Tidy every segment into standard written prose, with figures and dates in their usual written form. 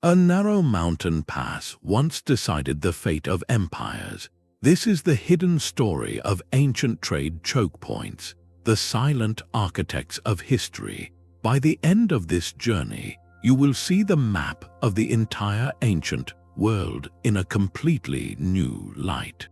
A narrow mountain pass once decided the fate of empires. This is the hidden story of ancient trade choke points, the silent architects of history. By the end of this journey, you will see the map of the entire ancient world in a completely new light.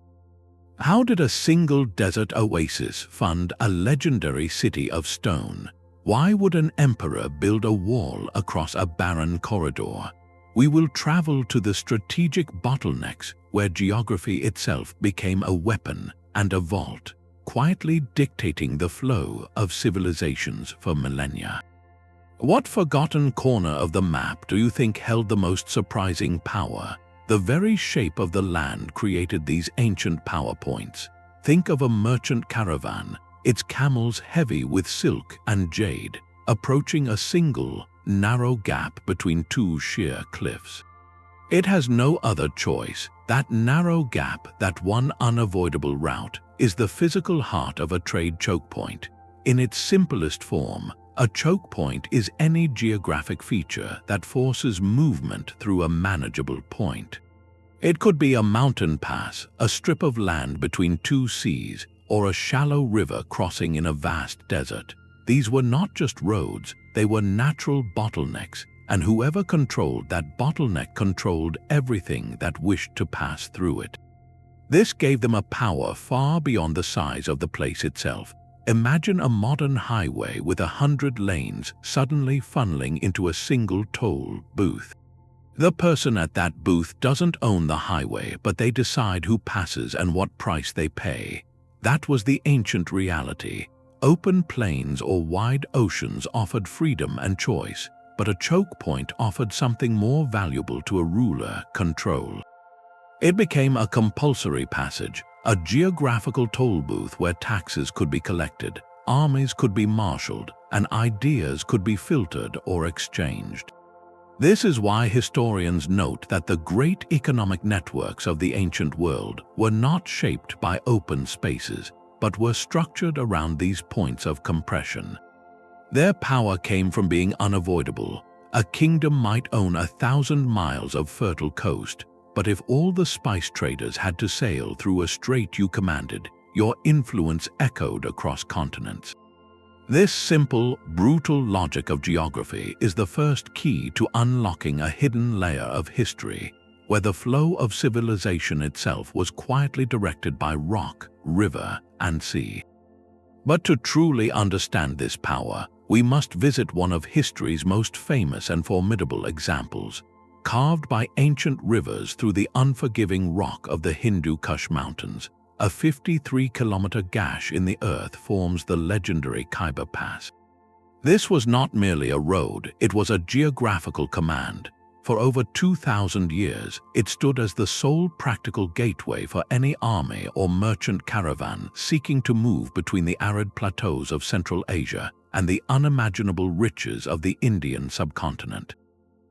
How did a single desert oasis fund a legendary city of stone? Why would an emperor build a wall across a barren corridor? We will travel to the strategic bottlenecks where geography itself became a weapon and a vault, quietly dictating the flow of civilizations for millennia. What forgotten corner of the map do you think held the most surprising power? The very shape of the land created these ancient power points. Think of a merchant caravan, its camels heavy with silk and jade, approaching a single, narrow gap between two sheer cliffs. It has no other choice. That narrow gap, that one unavoidable route, is the physical heart of a trade choke point. In its simplest form, a choke point is any geographic feature that forces movement through a manageable point. It could be a mountain pass, a strip of land between two seas, or a shallow river crossing in a vast desert. These were not just roads, they were natural bottlenecks, and whoever controlled that bottleneck controlled everything that wished to pass through it. This gave them a power far beyond the size of the place itself. Imagine a modern highway with 100 lanes suddenly funneling into a single toll booth. The person at that booth doesn't own the highway, but they decide who passes and what price they pay. That was the ancient reality. Open plains or wide oceans offered freedom and choice, but a choke point offered something more valuable to a ruler: control. It became a compulsory passage, a geographical toll booth where taxes could be collected, armies could be marshaled, and ideas could be filtered or exchanged. This is why historians note that the great economic networks of the ancient world were not shaped by open spaces, but were structured around these points of compression. Their power came from being unavoidable. A kingdom might own 1,000 miles of fertile coast, but if all the spice traders had to sail through a strait you commanded, your influence echoed across continents. This simple, brutal logic of geography is the first key to unlocking a hidden layer of history, where the flow of civilization itself was quietly directed by rock, river, and sea. But to truly understand this power, we must visit one of history's most famous and formidable examples. Carved by ancient rivers through the unforgiving rock of the Hindu Kush Mountains, a 53-kilometer gash in the earth forms the legendary Khyber Pass. This was not merely a road, it was a geographical command. For over 2,000 years, it stood as the sole practical gateway for any army or merchant caravan seeking to move between the arid plateaus of Central Asia and the unimaginable riches of the Indian subcontinent.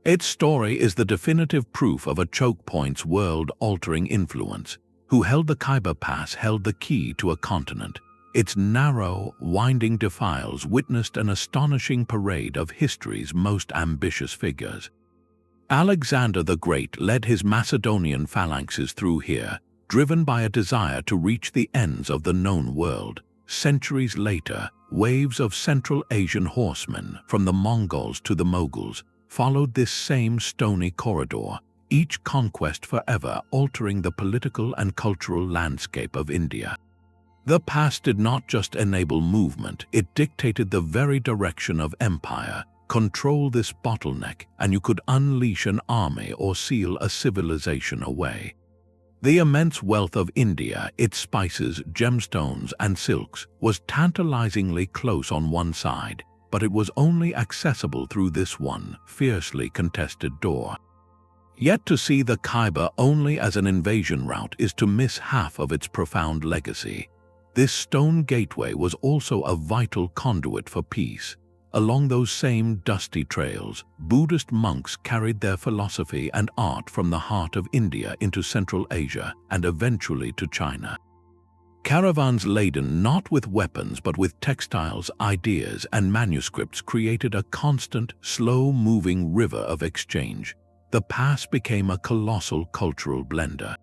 Its story is the definitive proof of a choke point's world-altering influence. Who held the Khyber Pass held the key to a continent. Its narrow, winding defiles witnessed an astonishing parade of history's most ambitious figures. Alexander the Great led his Macedonian phalanxes through here, driven by a desire to reach the ends of the known world. Centuries later, waves of Central Asian horsemen, from the Mongols to the Mughals, followed this same stony corridor, each conquest forever altering the political and cultural landscape of India. The pass did not just enable movement, it dictated the very direction of empire. Control this bottleneck, and you could unleash an army or seal a civilization away. The immense wealth of India, its spices, gemstones, and silks, was tantalizingly close on one side, but it was only accessible through this one, fiercely contested door. Yet to see the Khyber only as an invasion route is to miss half of its profound legacy. This stone gateway was also a vital conduit for peace. Along those same dusty trails, Buddhist monks carried their philosophy and art from the heart of India into Central Asia and eventually to China. Caravans laden not with weapons but with textiles, ideas, and manuscripts created a constant, slow-moving river of exchange. the pass became a colossal cultural blender.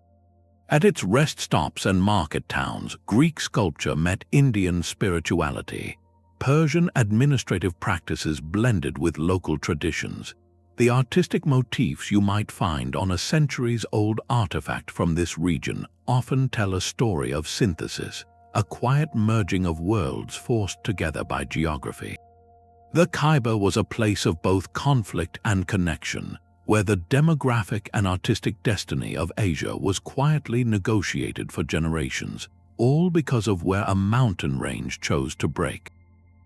At its rest stops and market towns, Greek sculpture met Indian spirituality. Persian administrative practices blended with local traditions. The artistic motifs you might find on a centuries-old artifact from this region often tell a story of synthesis, a quiet merging of worlds forced together by geography. The Khyber was a place of both conflict and connection, where the demographic and artistic destiny of Asia was quietly negotiated for generations, all because of where a mountain range chose to break.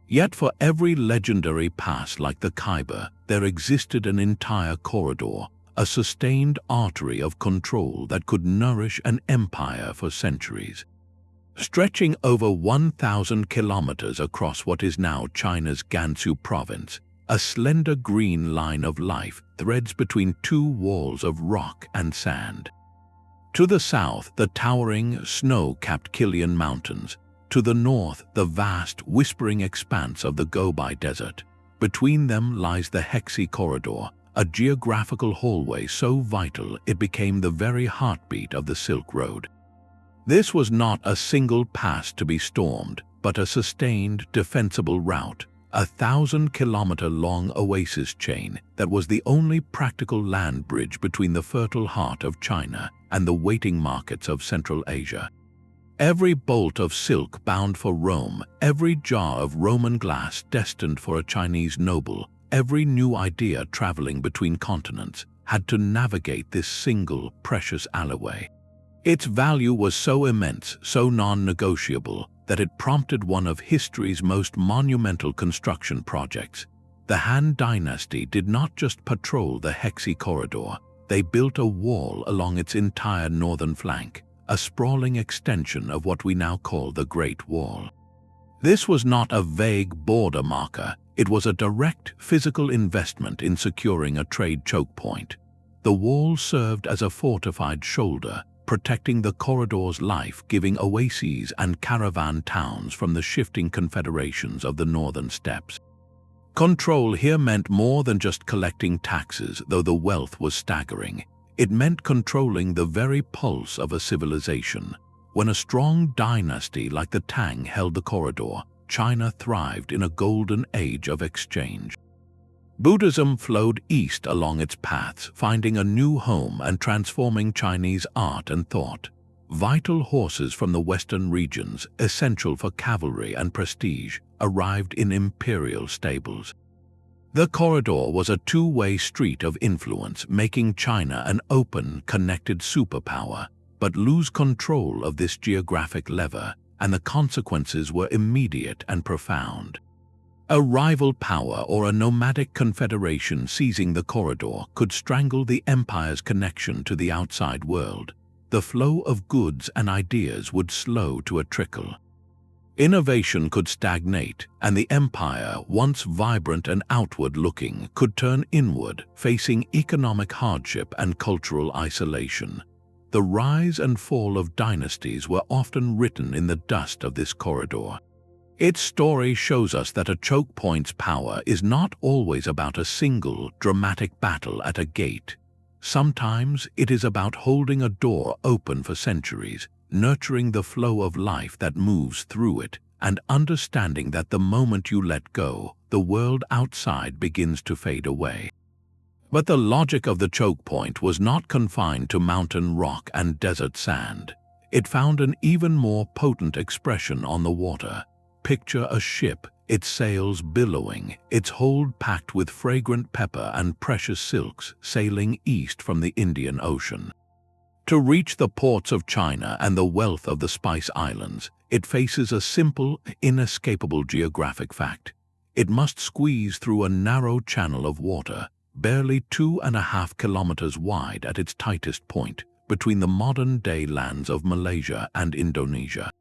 Yet for every legendary pass like the Khyber, there existed an entire corridor, a sustained artery of control that could nourish an empire for centuries. Stretching over 1,000 kilometers across what is now China's Gansu province, a slender green line of life threads between two walls of rock and sand. To the south, the towering, snow-capped Kilian Mountains. To the north, the vast, whispering expanse of the Gobi Desert. Between them lies the Hexi Corridor, a geographical hallway so vital it became the very heartbeat of the Silk Road. This was not a single pass to be stormed, but a sustained, defensible route, a 1,000-kilometer-long oasis chain that was the only practical land bridge between the fertile heart of China and the waiting markets of Central Asia. Every bolt of silk bound for Rome, every jar of Roman glass destined for a Chinese noble, every new idea traveling between continents had to navigate this single, precious alleyway. Its value was so immense, so non-negotiable, that it prompted one of history's most monumental construction projects. The Han Dynasty did not just patrol the Hexi Corridor, they built a wall along its entire northern flank, a sprawling extension of what we now call the Great Wall. This was not a vague border marker, it was a direct physical investment in securing a trade choke point. The wall served as a fortified shoulder, protecting the corridor's life-giving oases and caravan towns from the shifting confederations of the northern steppes. Control here meant more than just collecting taxes, though the wealth was staggering. It meant controlling the very pulse of a civilization. When a strong dynasty like the Tang held the corridor, China thrived in a golden age of exchange. Buddhism flowed east along its paths, finding a new home and transforming Chinese art and thought. Vital horses from the western regions, essential for cavalry and prestige, arrived in imperial stables. The corridor was a two-way street of influence, making China an open, connected superpower. But lose control of this geographic lever, and the consequences were immediate and profound. A rival power or a nomadic confederation seizing the corridor could strangle the empire's connection to the outside world. The flow of goods and ideas would slow to a trickle. Innovation could stagnate, and the empire, once vibrant and outward-looking, could turn inward, facing economic hardship and cultural isolation. The rise and fall of dynasties were often written in the dust of this corridor. Its story shows us that a choke point's power is not always about a single, dramatic battle at a gate. Sometimes it is about holding a door open for centuries, nurturing the flow of life that moves through it, and understanding that the moment you let go, the world outside begins to fade away. But the logic of the choke point was not confined to mountain rock and desert sand. It found an even more potent expression on the water. Picture a ship, its sails billowing, its hold packed with fragrant pepper and precious silks, sailing east from the Indian Ocean. To reach the ports of China and the wealth of the Spice Islands, it faces a simple, inescapable geographic fact. It must squeeze through a narrow channel of water, barely 2.5 kilometers wide at its tightest point, between the modern-day lands of Malaysia and Indonesia.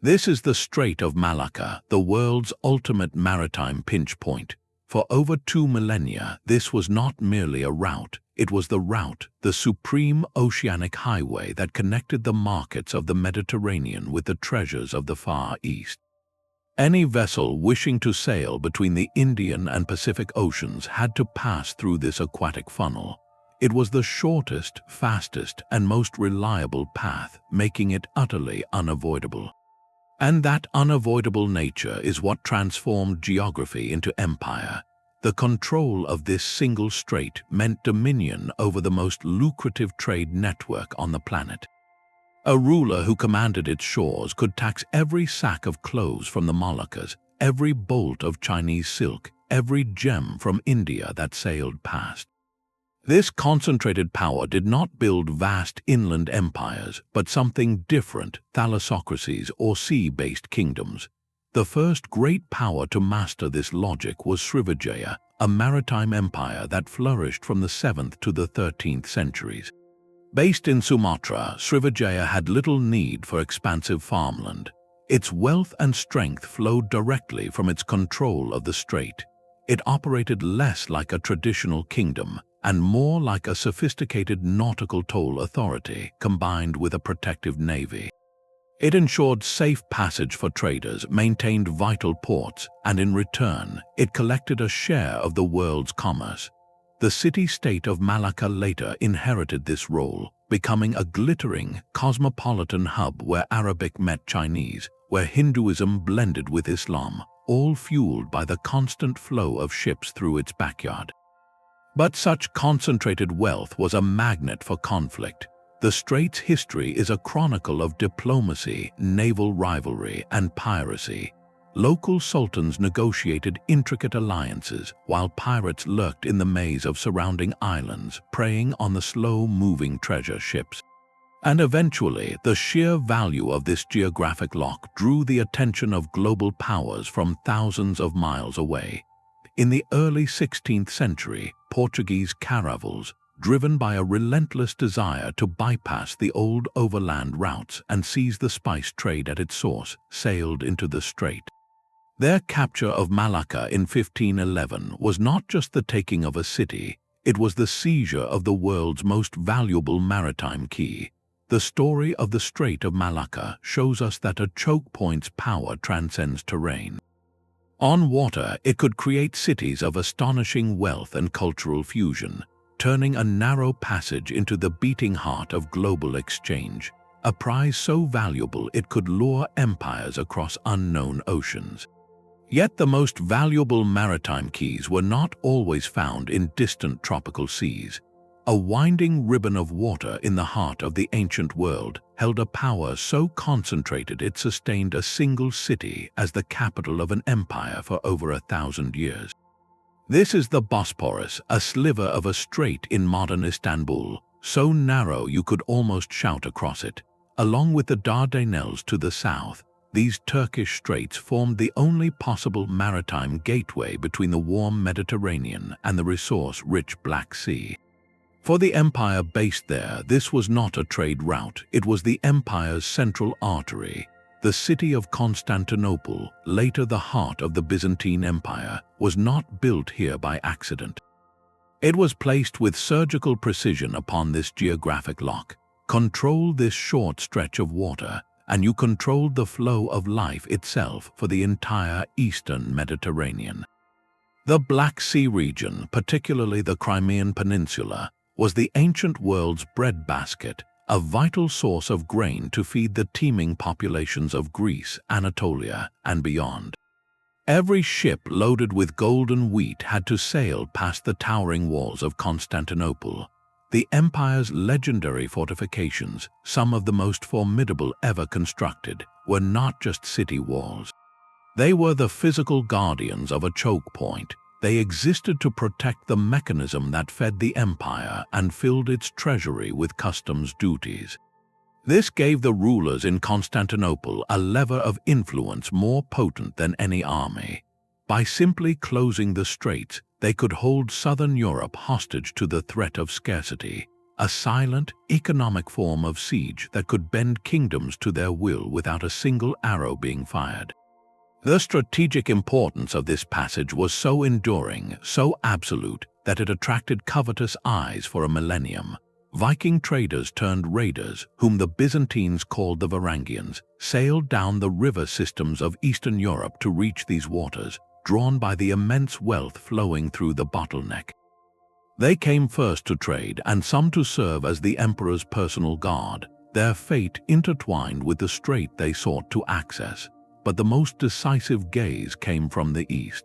This is the Strait of Malacca, the world's ultimate maritime pinch point. For over 2 millennia, this was not merely a route, it was the route, the supreme oceanic highway that connected the markets of the Mediterranean with the treasures of the Far East. Any vessel wishing to sail between the Indian and Pacific Oceans had to pass through this aquatic funnel. It was the shortest, fastest, and most reliable path, making it utterly unavoidable. And that unavoidable nature is what transformed geography into empire. The control of this single strait meant dominion over the most lucrative trade network on the planet. A ruler who commanded its shores could tax every sack of clothes from the Moluccas, every bolt of Chinese silk, every gem from India that sailed past. This concentrated power did not build vast inland empires, but something different, thalassocracies or sea-based kingdoms. The first great power to master this logic was Srivijaya, a maritime empire that flourished from the 7th to the 13th centuries. Based in Sumatra, Srivijaya had little need for expansive farmland. Its wealth and strength flowed directly from its control of the strait. It operated less like a traditional kingdom and more like a sophisticated nautical toll authority combined with a protective navy. It ensured safe passage for traders, maintained vital ports, and in return, it collected a share of the world's commerce. The city-state of Malacca later inherited this role, becoming a glittering, cosmopolitan hub where Arabic met Chinese, where Hinduism blended with Islam, all fueled by the constant flow of ships through its backyard. But such concentrated wealth was a magnet for conflict. The strait's history is a chronicle of diplomacy, naval rivalry, and piracy. Local sultans negotiated intricate alliances, while pirates lurked in the maze of surrounding islands, preying on the slow-moving treasure ships. And eventually, the sheer value of this geographic lock drew the attention of global powers from thousands of miles away. In the early 16th century, Portuguese caravels, driven by a relentless desire to bypass the old overland routes and seize the spice trade at its source, sailed into the strait. Their capture of Malacca in 1511 was not just the taking of a city, it was the seizure of the world's most valuable maritime key. The story of the Strait of Malacca shows us that a choke point's power transcends terrain. On water, it could create cities of astonishing wealth and cultural fusion, turning a narrow passage into the beating heart of global exchange, a prize so valuable it could lure empires across unknown oceans. Yet the most valuable maritime keys were not always found in distant tropical seas. A winding ribbon of water in the heart of the ancient world held a power so concentrated it sustained a single city as the capital of an empire for over 1,000 years. This is the Bosporus, a sliver of a strait in modern Istanbul, so narrow you could almost shout across it. Along with the Dardanelles to the south, these Turkish straits formed the only possible maritime gateway between the warm Mediterranean and the resource-rich Black Sea. For the empire based there, this was not a trade route, it was the empire's central artery. The city of Constantinople, later the heart of the Byzantine Empire, was not built here by accident. It was placed with surgical precision upon this geographic lock. Control this short stretch of water, and you controlled the flow of life itself for the entire eastern Mediterranean. The Black Sea region, particularly the Crimean Peninsula, was the ancient world's breadbasket, a vital source of grain to feed the teeming populations of Greece, Anatolia, and beyond. Every ship loaded with golden wheat had to sail past the towering walls of Constantinople. The empire's legendary fortifications, some of the most formidable ever constructed, were not just city walls. They were the physical guardians of a choke point. They existed to protect the mechanism that fed the empire and filled its treasury with customs duties. This gave the rulers in Constantinople a lever of influence more potent than any army. By simply closing the straits, they could hold southern Europe hostage to the threat of scarcity, a silent, economic form of siege that could bend kingdoms to their will without a single arrow being fired. The strategic importance of this passage was so enduring, so absolute, that it attracted covetous eyes for a millennium. Viking traders turned raiders, whom the Byzantines called the Varangians, sailed down the river systems of Eastern Europe to reach these waters, drawn by the immense wealth flowing through the bottleneck. They came first to trade and some to serve as the emperor's personal guard. Their fate intertwined with the strait they sought to access, but the most decisive gaze came from the east.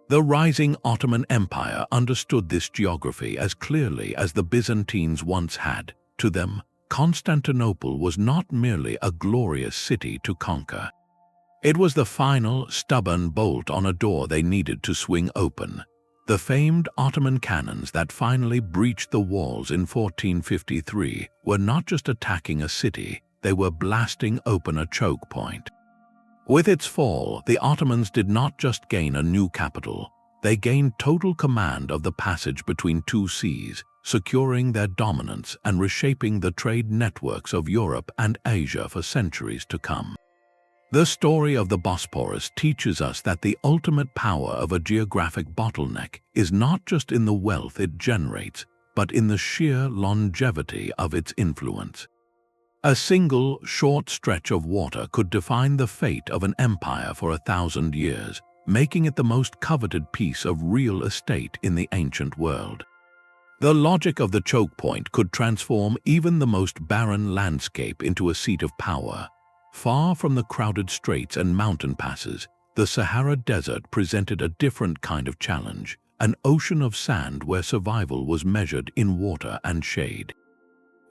The rising Ottoman Empire understood this geography as clearly as the Byzantines once had. To them, Constantinople was not merely a glorious city to conquer. It was the final, stubborn bolt on a door they needed to swing open. The famed Ottoman cannons that finally breached the walls in 1453 were not just attacking a city, they were blasting open a choke point. With its fall, the Ottomans did not just gain a new capital, they gained total command of the passage between two seas, securing their dominance and reshaping the trade networks of Europe and Asia for centuries to come. The story of the Bosporus teaches us that the ultimate power of a geographic bottleneck is not just in the wealth it generates, but in the sheer longevity of its influence. A single, short stretch of water could define the fate of an empire for 1,000 years, making it the most coveted piece of real estate in the ancient world. The logic of the choke point could transform even the most barren landscape into a seat of power. Far from the crowded straits and mountain passes, the Sahara Desert presented a different kind of challenge, an ocean of sand where survival was measured in water and shade.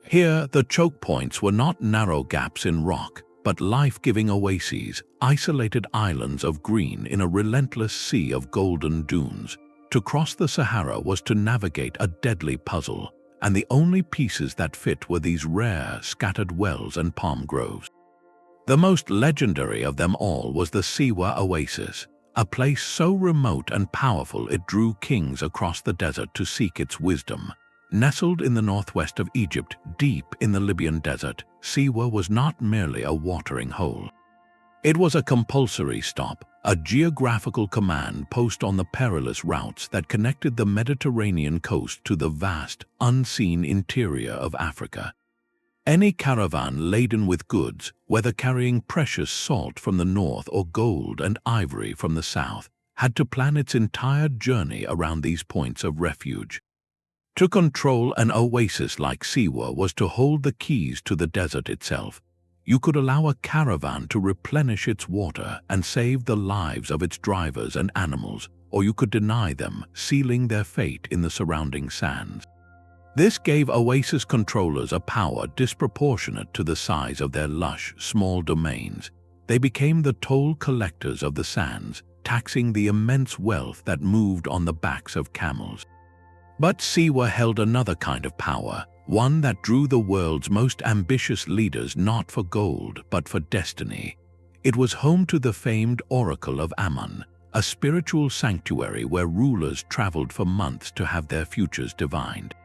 Here, the choke points were not narrow gaps in rock, but life-giving oases, isolated islands of green in a relentless sea of golden dunes. To cross the Sahara was to navigate a deadly puzzle, and the only pieces that fit were these rare, scattered wells and palm groves. The most legendary of them all was the Siwa Oasis, a place so remote and powerful it drew kings across the desert to seek its wisdom. Nestled in the northwest of Egypt, deep in the Libyan desert, Siwa was not merely a watering hole. It was a compulsory stop, a geographical command post on the perilous routes that connected the Mediterranean coast to the vast, unseen interior of Africa. Any caravan laden with goods, whether carrying precious salt from the north or gold and ivory from the south, had to plan its entire journey around these points of refuge. To control an oasis like Siwa was to hold the keys to the desert itself. You could allow a caravan to replenish its water and save the lives of its drivers and animals, or you could deny them, sealing their fate in the surrounding sands. This gave oasis controllers a power disproportionate to the size of their lush, small domains. They became the toll collectors of the sands, taxing the immense wealth that moved on the backs of camels. But Siwa held another kind of power, one that drew the world's most ambitious leaders not for gold but for destiny. It was home to the famed Oracle of Ammon, a spiritual sanctuary where rulers traveled for months to have their futures divined.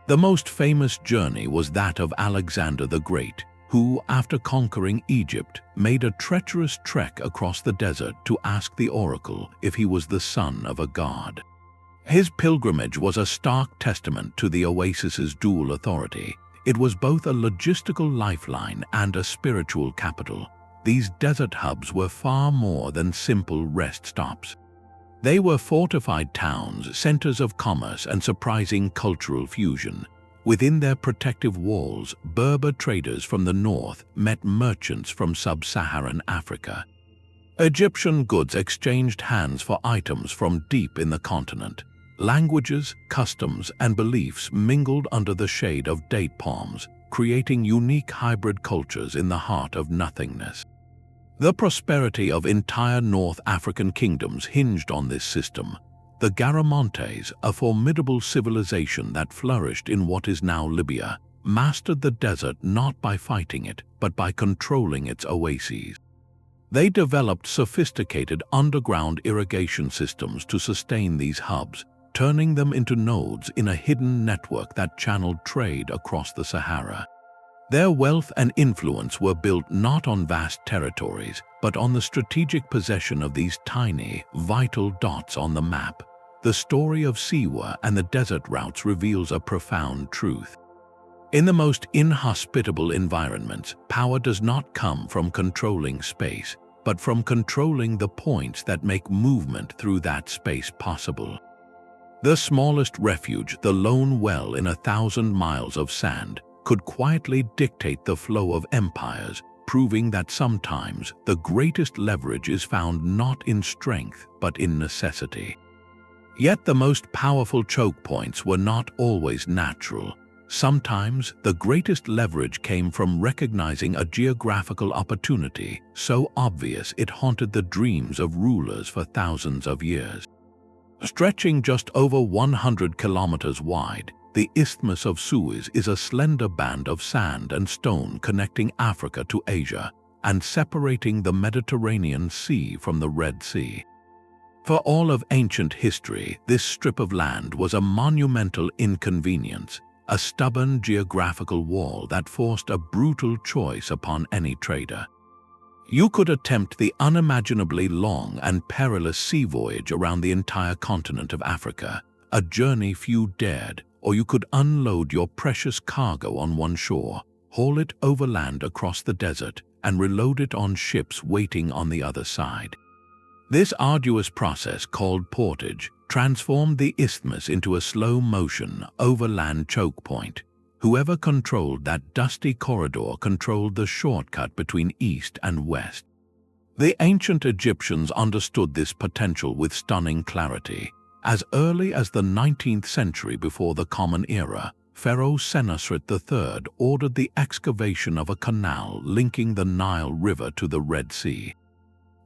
The most famous journey was that of Alexander the Great, who, after conquering Egypt, made a treacherous trek across the desert to ask the oracle if he was the son of a god. His pilgrimage was a stark testament to the oasis's dual authority. It was both a logistical lifeline and a spiritual capital. These desert hubs were far more than simple rest stops. They were fortified towns, centers of commerce and surprising cultural fusion. Within their protective walls, Berber traders from the north met merchants from sub-Saharan Africa. Egyptian goods exchanged hands for items from deep in the continent. Languages, customs, and beliefs mingled under the shade of date palms, creating unique hybrid cultures in the heart of nothingness. The prosperity of entire North African kingdoms hinged on this system. The Garamantes, a formidable civilization that flourished in what is now Libya, mastered the desert not by fighting it, but by controlling its oases. They developed sophisticated underground irrigation systems to sustain these hubs, turning them into nodes in a hidden network that channeled trade across the Sahara. Their wealth and influence were built not on vast territories, but on the strategic possession of these tiny, vital dots on the map. The story of Siwa and the desert routes reveals a profound truth. In the most inhospitable environments, power does not come from controlling space, but from controlling the points that make movement through that space possible. The smallest refuge, the lone well in 1,000 miles of sand, could quietly dictate the flow of empires, proving that sometimes the greatest leverage is found not in strength but in necessity. Yet the most powerful choke points were not always natural. Sometimes the greatest leverage came from recognizing a geographical opportunity so obvious it haunted the dreams of rulers for thousands of years. Stretching just over 100 kilometers wide, the Isthmus of Suez is a slender band of sand and stone connecting Africa to Asia and separating the Mediterranean Sea from the Red Sea. For all of ancient history, this strip of land was a monumental inconvenience, a stubborn geographical wall that forced a brutal choice upon any trader. You could attempt the unimaginably long and perilous sea voyage around the entire continent of Africa, a journey few dared, or you could unload your precious cargo on one shore, haul it overland across the desert, and reload it on ships waiting on the other side. This arduous process, called portage, transformed the isthmus into a slow-motion, overland choke point. Whoever controlled that dusty corridor controlled the shortcut between east and west. The ancient Egyptians understood this potential with stunning clarity. As early as the 19th century before the Common Era, Pharaoh Senusret III ordered the excavation of a canal linking the Nile River to the Red Sea.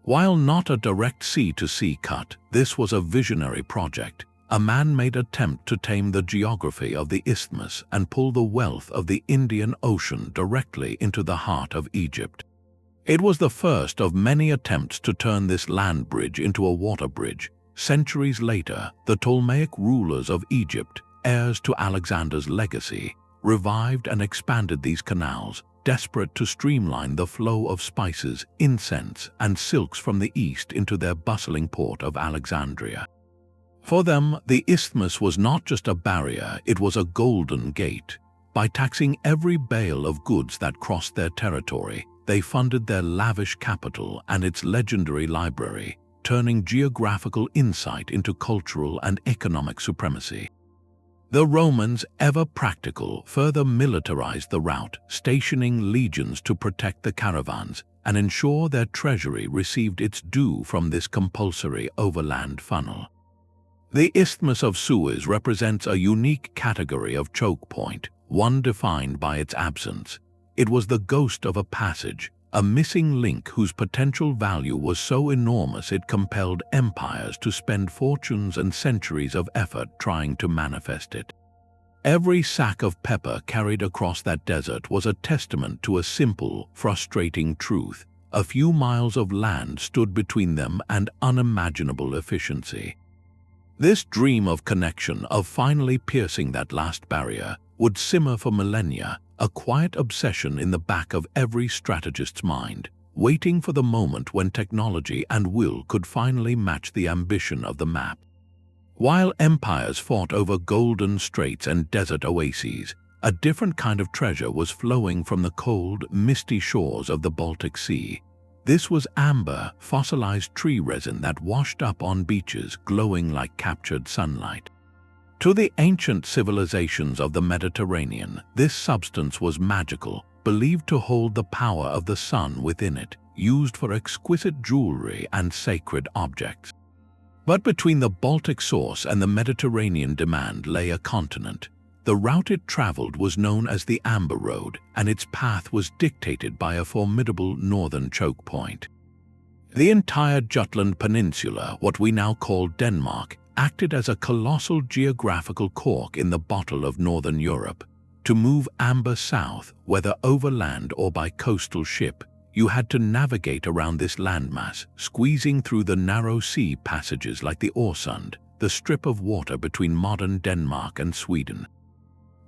While not a direct sea-to-sea cut, this was a visionary project, a man-made attempt to tame the geography of the isthmus and pull the wealth of the Indian Ocean directly into the heart of Egypt. It was the first of many attempts to turn this land bridge into a water bridge. Centuries later, the Ptolemaic rulers of Egypt, heirs to Alexander's legacy, revived and expanded these canals, desperate to streamline the flow of spices, incense, and silks from the east into their bustling port of Alexandria. For them, the isthmus was not just a barrier, it was a golden gate. By taxing every bale of goods that crossed their territory, they funded their lavish capital and its legendary library, turning geographical insight into cultural and economic supremacy. The Romans, ever practical, further militarized the route, stationing legions to protect the caravans and ensure their treasury received its due from this compulsory overland funnel. The Isthmus of Suez represents a unique category of choke point, one defined by its absence. It was the ghost of a passage, a missing link whose potential value was so enormous it compelled empires to spend fortunes and centuries of effort trying to manifest it. Every sack of pepper carried across that desert was a testament to a simple, frustrating truth. A few miles of land stood between them and unimaginable efficiency. This dream of connection, of finally piercing that last barrier, would simmer for millennia, a quiet obsession in the back of every strategist's mind, waiting for the moment when technology and will could finally match the ambition of the map. While empires fought over golden straits and desert oases, a different kind of treasure was flowing from the cold, misty shores of the Baltic Sea. This was amber, fossilized tree resin that washed up on beaches, glowing like captured sunlight. To the ancient civilizations of the Mediterranean, this substance was magical, believed to hold the power of the sun within it, used for exquisite jewelry and sacred objects. But between the Baltic source and the Mediterranean demand lay a continent. The route it traveled was known as the Amber Road, and its path was dictated by a formidable northern choke point. The entire Jutland Peninsula, what we now call Denmark, acted as a colossal geographical cork in the bottle of northern Europe. To move amber south, whether overland or by coastal ship, you had to navigate around this landmass, squeezing through the narrow sea passages like the Øresund, the strip of water between modern Denmark and Sweden.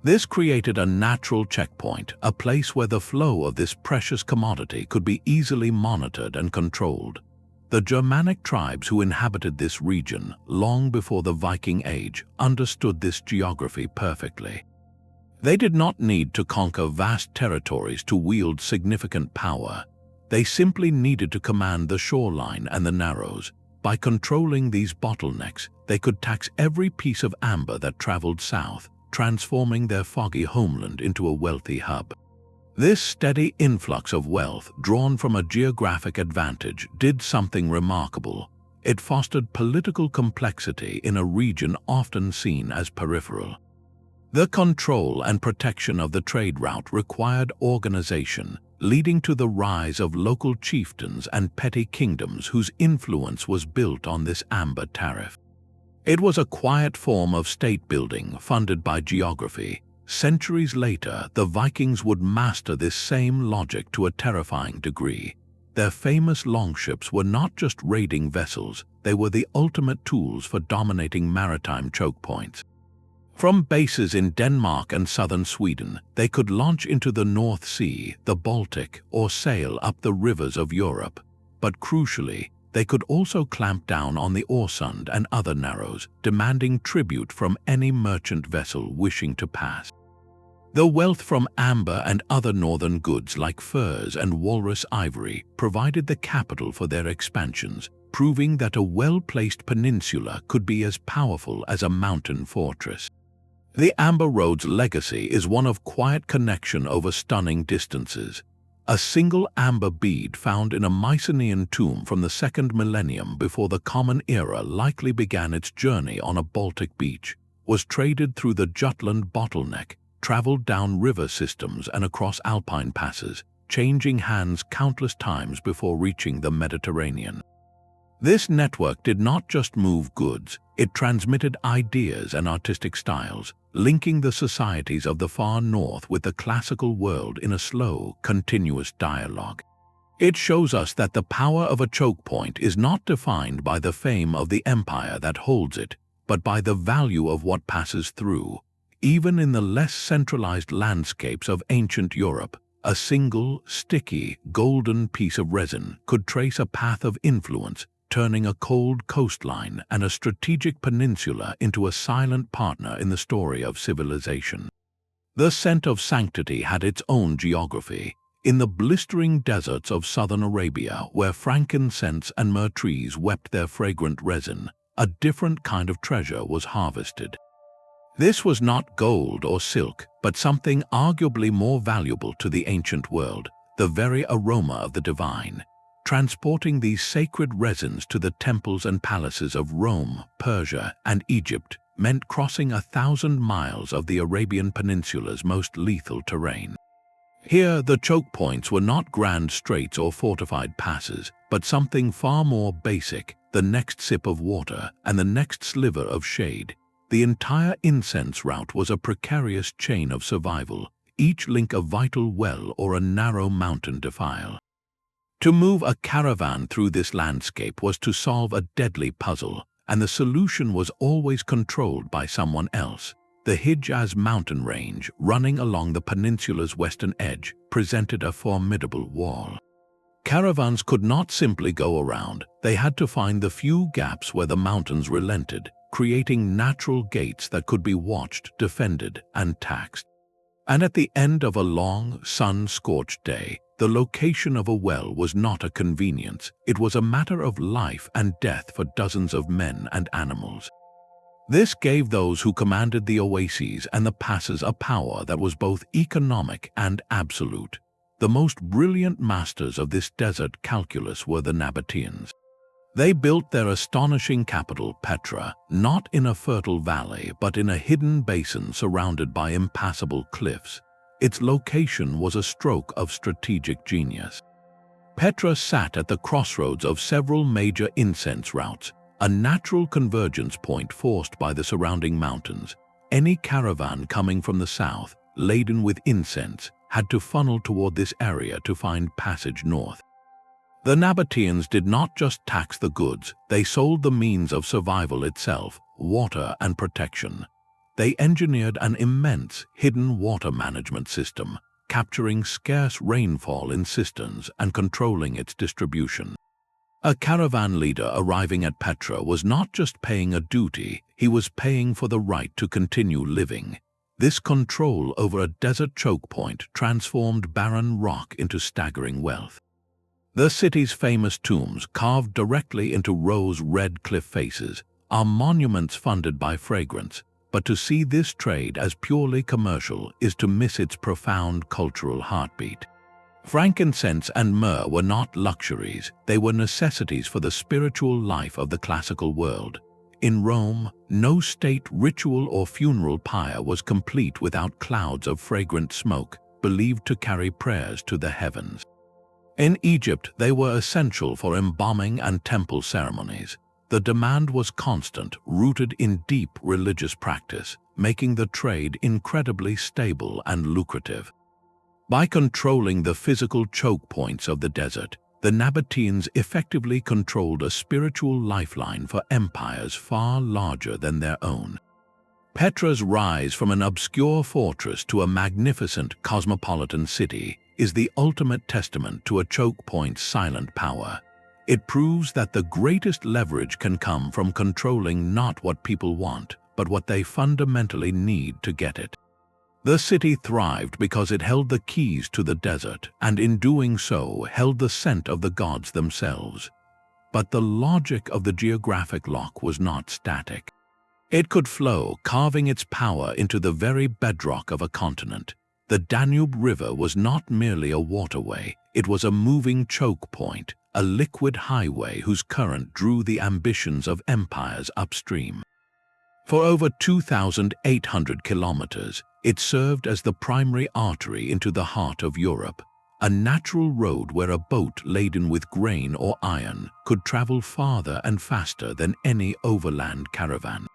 This created a natural checkpoint, a place where the flow of this precious commodity could be easily monitored and controlled. The Germanic tribes who inhabited this region, long before the Viking Age, understood this geography perfectly. They did not need to conquer vast territories to wield significant power. They simply needed to command the shoreline and the narrows. By controlling these bottlenecks, they could tax every piece of amber that traveled south, transforming their foggy homeland into a wealthy hub. This steady influx of wealth, drawn from a geographic advantage, did something remarkable. It fostered political complexity in a region often seen as peripheral. The control and protection of the trade route required organization, leading to the rise of local chieftains and petty kingdoms whose influence was built on this amber tariff. It was a quiet form of state-building funded by geography. Centuries later, the Vikings would master this same logic to a terrifying degree. Their famous longships were not just raiding vessels, they were the ultimate tools for dominating maritime choke points. From bases in Denmark and southern Sweden, they could launch into the North Sea, the Baltic, or sail up the rivers of Europe. But crucially, they could also clamp down on the Øresund and other narrows, demanding tribute from any merchant vessel wishing to pass. The wealth from amber and other northern goods like furs and walrus ivory provided the capital for their expansions, proving that a well-placed peninsula could be as powerful as a mountain fortress. The Amber Road's legacy is one of quiet connection over stunning distances. A single amber bead found in a Mycenaean tomb from the 2nd millennium before the Common Era likely began its journey on a Baltic beach, was traded through the Jutland bottleneck, traveled down river systems and across alpine passes, changing hands countless times before reaching the Mediterranean. This network did not just move goods, it transmitted ideas and artistic styles, linking the societies of the far north with the classical world in a slow, continuous dialogue. It shows us that the power of a choke point is not defined by the fame of the empire that holds it, but by the value of what passes through. Even in the less centralized landscapes of ancient Europe, a single, sticky, golden piece of resin could trace a path of influence, turning a cold coastline and a strategic peninsula into a silent partner in the story of civilization. The scent of sanctity had its own geography. In the blistering deserts of southern Arabia, where frankincense and myrrh trees wept their fragrant resin, a different kind of treasure was harvested. This was not gold or silk, but something arguably more valuable to the ancient world, the very aroma of the divine. Transporting these sacred resins to the temples and palaces of Rome, Persia, and Egypt meant crossing 1,000 miles of the Arabian Peninsula's most lethal terrain. Here, the choke points were not grand straits or fortified passes, but something far more basic: the next sip of water and the next sliver of shade. The entire incense route was a precarious chain of survival, each link a vital well or a narrow mountain defile. To move a caravan through this landscape was to solve a deadly puzzle, and the solution was always controlled by someone else. The Hijaz mountain range, running along the peninsula's western edge, presented a formidable wall. Caravans could not simply go around, they had to find the few gaps where the mountains relented, creating natural gates that could be watched, defended, and taxed. And at the end of a long, sun-scorched day, the location of a well was not a convenience, it was a matter of life and death for dozens of men and animals. This gave those who commanded the oases and the passes a power that was both economic and absolute. The most brilliant masters of this desert calculus were the Nabateans. They built their astonishing capital, Petra, not in a fertile valley but in a hidden basin surrounded by impassable cliffs. Its location was a stroke of strategic genius. Petra sat at the crossroads of several major incense routes, a natural convergence point forced by the surrounding mountains. Any caravan coming from the south, laden with incense, had to funnel toward this area to find passage north. The Nabateans did not just tax the goods, they sold the means of survival itself, water and protection. They engineered an immense, hidden water management system, capturing scarce rainfall in cisterns and controlling its distribution. A caravan leader arriving at Petra was not just paying a duty, he was paying for the right to continue living. This control over a desert choke point transformed barren rock into staggering wealth. The city's famous tombs, carved directly into rose-red cliff faces, are monuments funded by fragrance, but to see this trade as purely commercial is to miss its profound cultural heartbeat. Frankincense and myrrh were not luxuries, they were necessities for the spiritual life of the classical world. In Rome, no state ritual or funeral pyre was complete without clouds of fragrant smoke, believed to carry prayers to the heavens. In Egypt, they were essential for embalming and temple ceremonies. The demand was constant, rooted in deep religious practice, making the trade incredibly stable and lucrative. By controlling the physical choke points of the desert, the Nabateans effectively controlled a spiritual lifeline for empires far larger than their own. Petra's rise from an obscure fortress to a magnificent cosmopolitan city is the ultimate testament to a choke point's silent power. It proves that the greatest leverage can come from controlling not what people want, but what they fundamentally need to get it. The city thrived because it held the keys to the desert, and in doing so held the scent of the gods themselves. But the logic of the geographic lock was not static. It could flow, carving its power into the very bedrock of a continent. The Danube River was not merely a waterway, it was a moving choke point, a liquid highway whose current drew the ambitions of empires upstream. For over 2,800 kilometers, it served as the primary artery into the heart of Europe, a natural road where a boat laden with grain or iron could travel farther and faster than any overland caravan.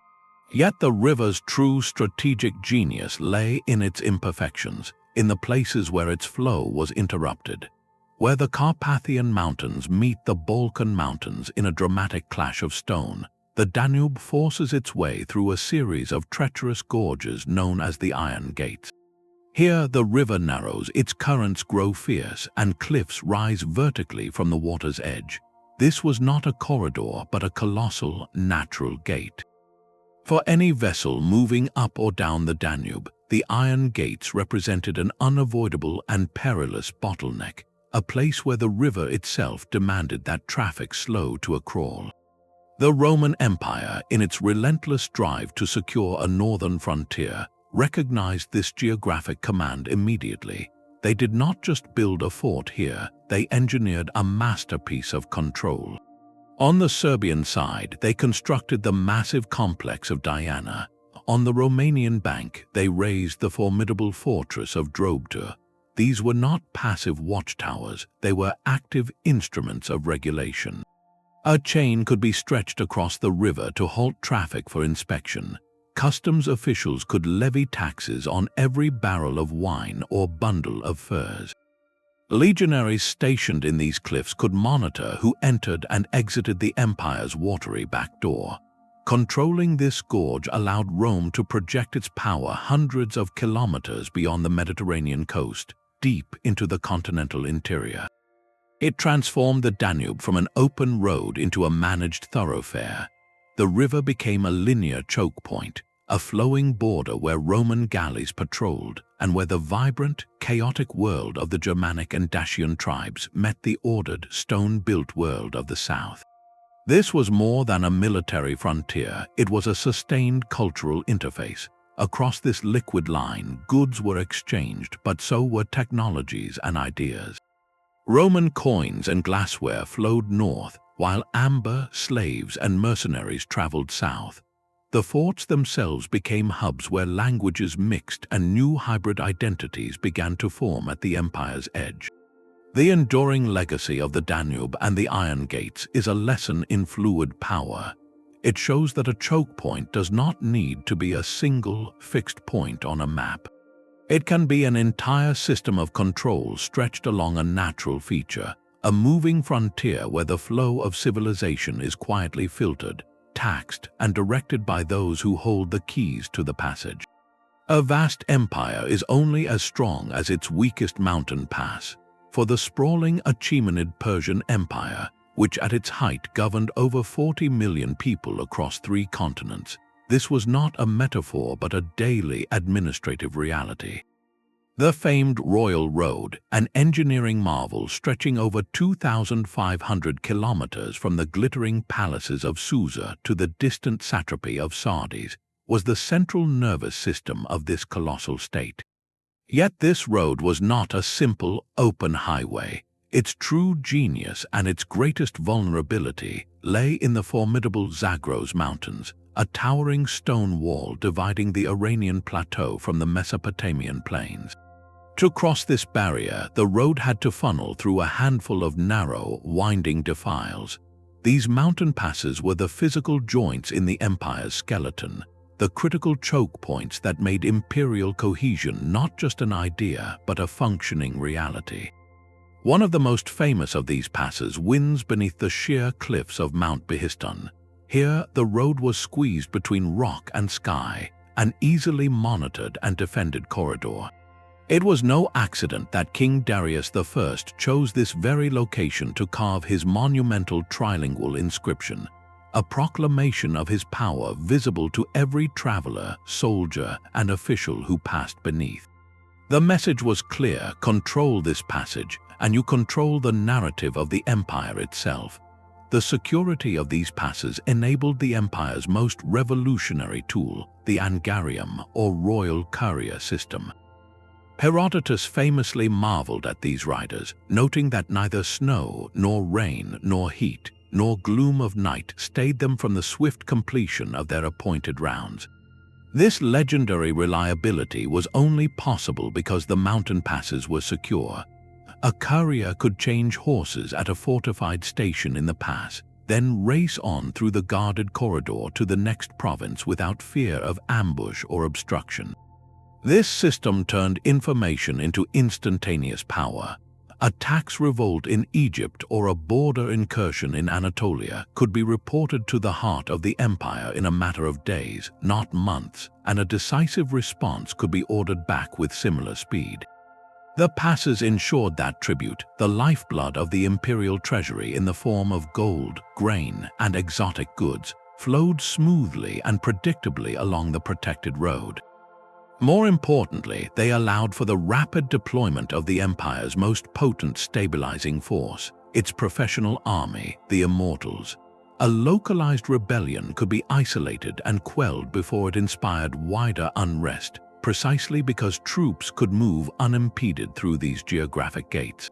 Yet the river's true strategic genius lay in its imperfections, in the places where its flow was interrupted. Where the Carpathian Mountains meet the Balkan Mountains in a dramatic clash of stone, the Danube forces its way through a series of treacherous gorges known as the Iron Gates. Here the river narrows, its currents grow fierce, and cliffs rise vertically from the water's edge. This was not a corridor, but a colossal, natural gate. For any vessel moving up or down the Danube, the Iron Gates represented an unavoidable and perilous bottleneck, a place where the river itself demanded that traffic slow to a crawl. The Roman Empire, in its relentless drive to secure a northern frontier, recognized this geographic command immediately. They did not just build a fort here, they engineered a masterpiece of control. On the Serbian side, they constructed the massive complex of Diana. On the Romanian bank, they raised the formidable fortress of Drobeta. These were not passive watchtowers, they were active instruments of regulation. A chain could be stretched across the river to halt traffic for inspection. Customs officials could levy taxes on every barrel of wine or bundle of furs. Legionaries stationed in these cliffs could monitor who entered and exited the empire's watery back door. Controlling this gorge allowed Rome to project its power hundreds of kilometers beyond the Mediterranean coast, deep into the continental interior. It transformed the Danube from an open road into a managed thoroughfare. The river became a linear choke point, a flowing border where Roman galleys patrolled and where the vibrant, chaotic world of the Germanic and Dacian tribes met the ordered, stone-built world of the south. This was more than a military frontier, it was a sustained cultural interface. Across this liquid line, goods were exchanged, but so were technologies and ideas. Roman coins and glassware flowed north, while amber, slaves, and mercenaries traveled south. The forts themselves became hubs where languages mixed and new hybrid identities began to form at the empire's edge. The enduring legacy of the Danube and the Iron Gates is a lesson in fluid power. It shows that a choke point does not need to be a single, fixed point on a map. It can be an entire system of control stretched along a natural feature, a moving frontier where the flow of civilization is quietly filtered, taxed, and directed by those who hold the keys to the passage. A vast empire is only as strong as its weakest mountain pass. For the sprawling Achaemenid Persian Empire, which at its height governed over 40 million people across 3 continents, this was not a metaphor but a daily administrative reality. The famed Royal Road, an engineering marvel stretching over 2,500 kilometers from the glittering palaces of Susa to the distant satrapy of Sardes, was the central nervous system of this colossal state. Yet this road was not a simple, open highway. Its true genius and its greatest vulnerability lay in the formidable Zagros Mountains, a towering stone wall dividing the Iranian plateau from the Mesopotamian plains. To cross this barrier, the road had to funnel through a handful of narrow, winding defiles. These mountain passes were the physical joints in the empire's skeleton, the critical choke points that made imperial cohesion not just an idea but a functioning reality. One of the most famous of these passes winds beneath the sheer cliffs of Mount Behistun. Here, the road was squeezed between rock and sky, an easily monitored and defended corridor. It was no accident that King Darius I chose this very location to carve his monumental trilingual inscription, a proclamation of his power visible to every traveler, soldier, and official who passed beneath. The message was clear: control this passage, and you control the narrative of the empire itself. The security of these passes enabled the empire's most revolutionary tool, the Angarium, or royal courier system. Herodotus famously marveled at these riders, noting that neither snow, nor rain, nor heat, nor gloom of night stayed them from the swift completion of their appointed rounds. This legendary reliability was only possible because the mountain passes were secure. A courier could change horses at a fortified station in the pass, then race on through the guarded corridor to the next province without fear of ambush or obstruction. This system turned information into instantaneous power. A tax revolt in Egypt or a border incursion in Anatolia could be reported to the heart of the empire in a matter of days, not months, and a decisive response could be ordered back with similar speed. The passes ensured that tribute, the lifeblood of the imperial treasury in the form of gold, grain, and exotic goods, flowed smoothly and predictably along the protected road. More importantly, they allowed for the rapid deployment of the empire's most potent stabilizing force, its professional army, the Immortals. A localized rebellion could be isolated and quelled before it inspired wider unrest, precisely because troops could move unimpeded through these geographic gates.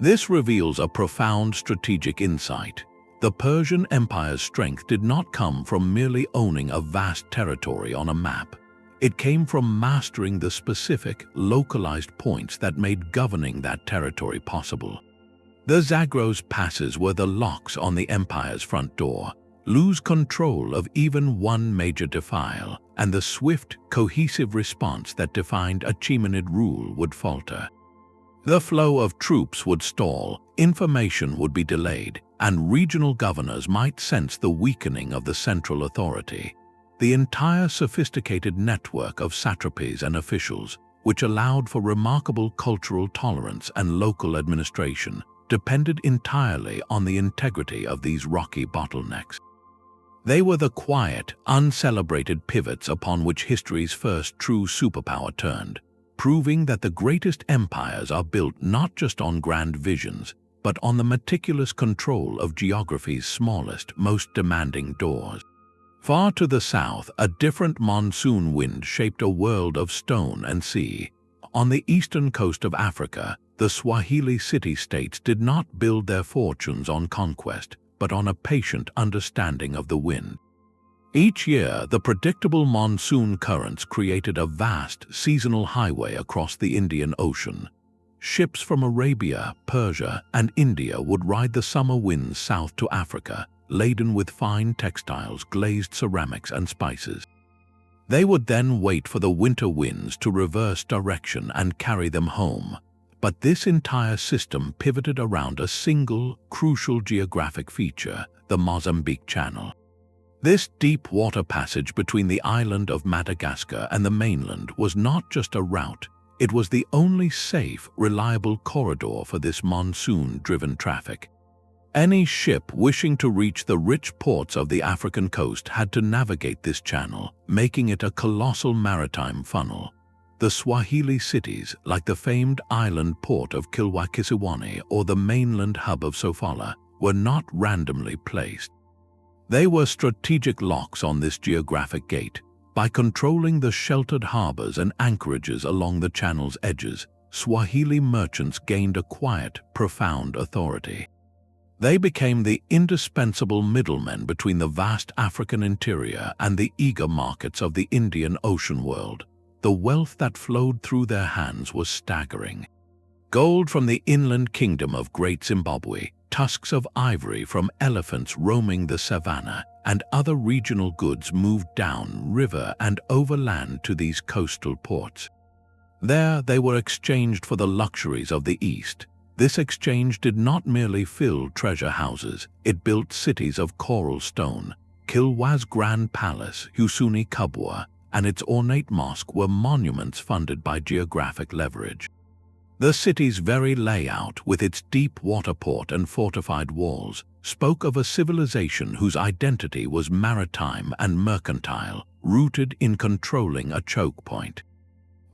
This reveals a profound strategic insight. The Persian Empire's strength did not come from merely owning a vast territory on a map. It came from mastering the specific, localized points that made governing that territory possible. The Zagros passes were the locks on the empire's front door. Lose control of even one major defile, and the swift, cohesive response that defined Achaemenid rule would falter. The flow of troops would stall, information would be delayed, and regional governors might sense the weakening of the central authority. The entire sophisticated network of satrapies and officials, which allowed for remarkable cultural tolerance and local administration, depended entirely on the integrity of these rocky bottlenecks. They were the quiet, uncelebrated pivots upon which history's first true superpower turned, proving that the greatest empires are built not just on grand visions, but on the meticulous control of geography's smallest, most demanding doors. Far to the south, a different monsoon wind shaped a world of stone and sea. On the eastern coast of Africa, the Swahili city-states did not build their fortunes on conquest, but on a patient understanding of the wind. Each year, the predictable monsoon currents created a vast, seasonal highway across the Indian Ocean. Ships from Arabia, Persia, and India would ride the summer winds south to Africa, laden with fine textiles, glazed ceramics, and spices. They would then wait for the winter winds to reverse direction and carry them home. But this entire system pivoted around a single, crucial geographic feature, the Mozambique Channel. This deep water passage between the island of Madagascar and the mainland was not just a route, it was the only safe, reliable corridor for this monsoon-driven traffic. Any ship wishing to reach the rich ports of the African coast had to navigate this channel, making it a colossal maritime funnel. The Swahili cities, like the famed island port of Kilwa-Kisiwani or the mainland hub of Sofala, were not randomly placed. They were strategic locks on this geographic gate. By controlling the sheltered harbors and anchorages along the channel's edges, Swahili merchants gained a quiet, profound authority. They became the indispensable middlemen between the vast African interior and the eager markets of the Indian Ocean world. The wealth that flowed through their hands was staggering. Gold from the inland kingdom of Great Zimbabwe, tusks of ivory from elephants roaming the savannah, and other regional goods moved down river and overland to these coastal ports. There they were exchanged for the luxuries of the East. This exchange did not merely fill treasure houses, it built cities of coral stone. Kilwa's Grand Palace, Husuni Kubwa, and its ornate mosque were monuments funded by geographic leverage. The city's very layout, with its deep water port and fortified walls, spoke of a civilization whose identity was maritime and mercantile, rooted in controlling a choke point.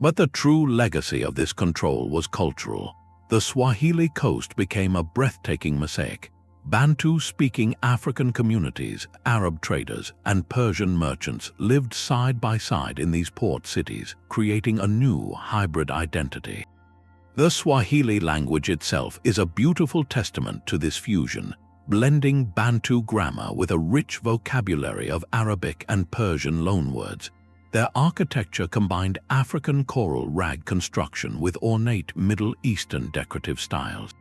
But the true legacy of this control was cultural. The Swahili coast became a breathtaking mosaic. Bantu-speaking African communities, Arab traders, and Persian merchants lived side by side in these port cities, creating a new hybrid identity. The Swahili language itself is a beautiful testament to this fusion, blending Bantu grammar with a rich vocabulary of Arabic and Persian loanwords. Their architecture combined African coral rag construction with ornate Middle Eastern decorative styles.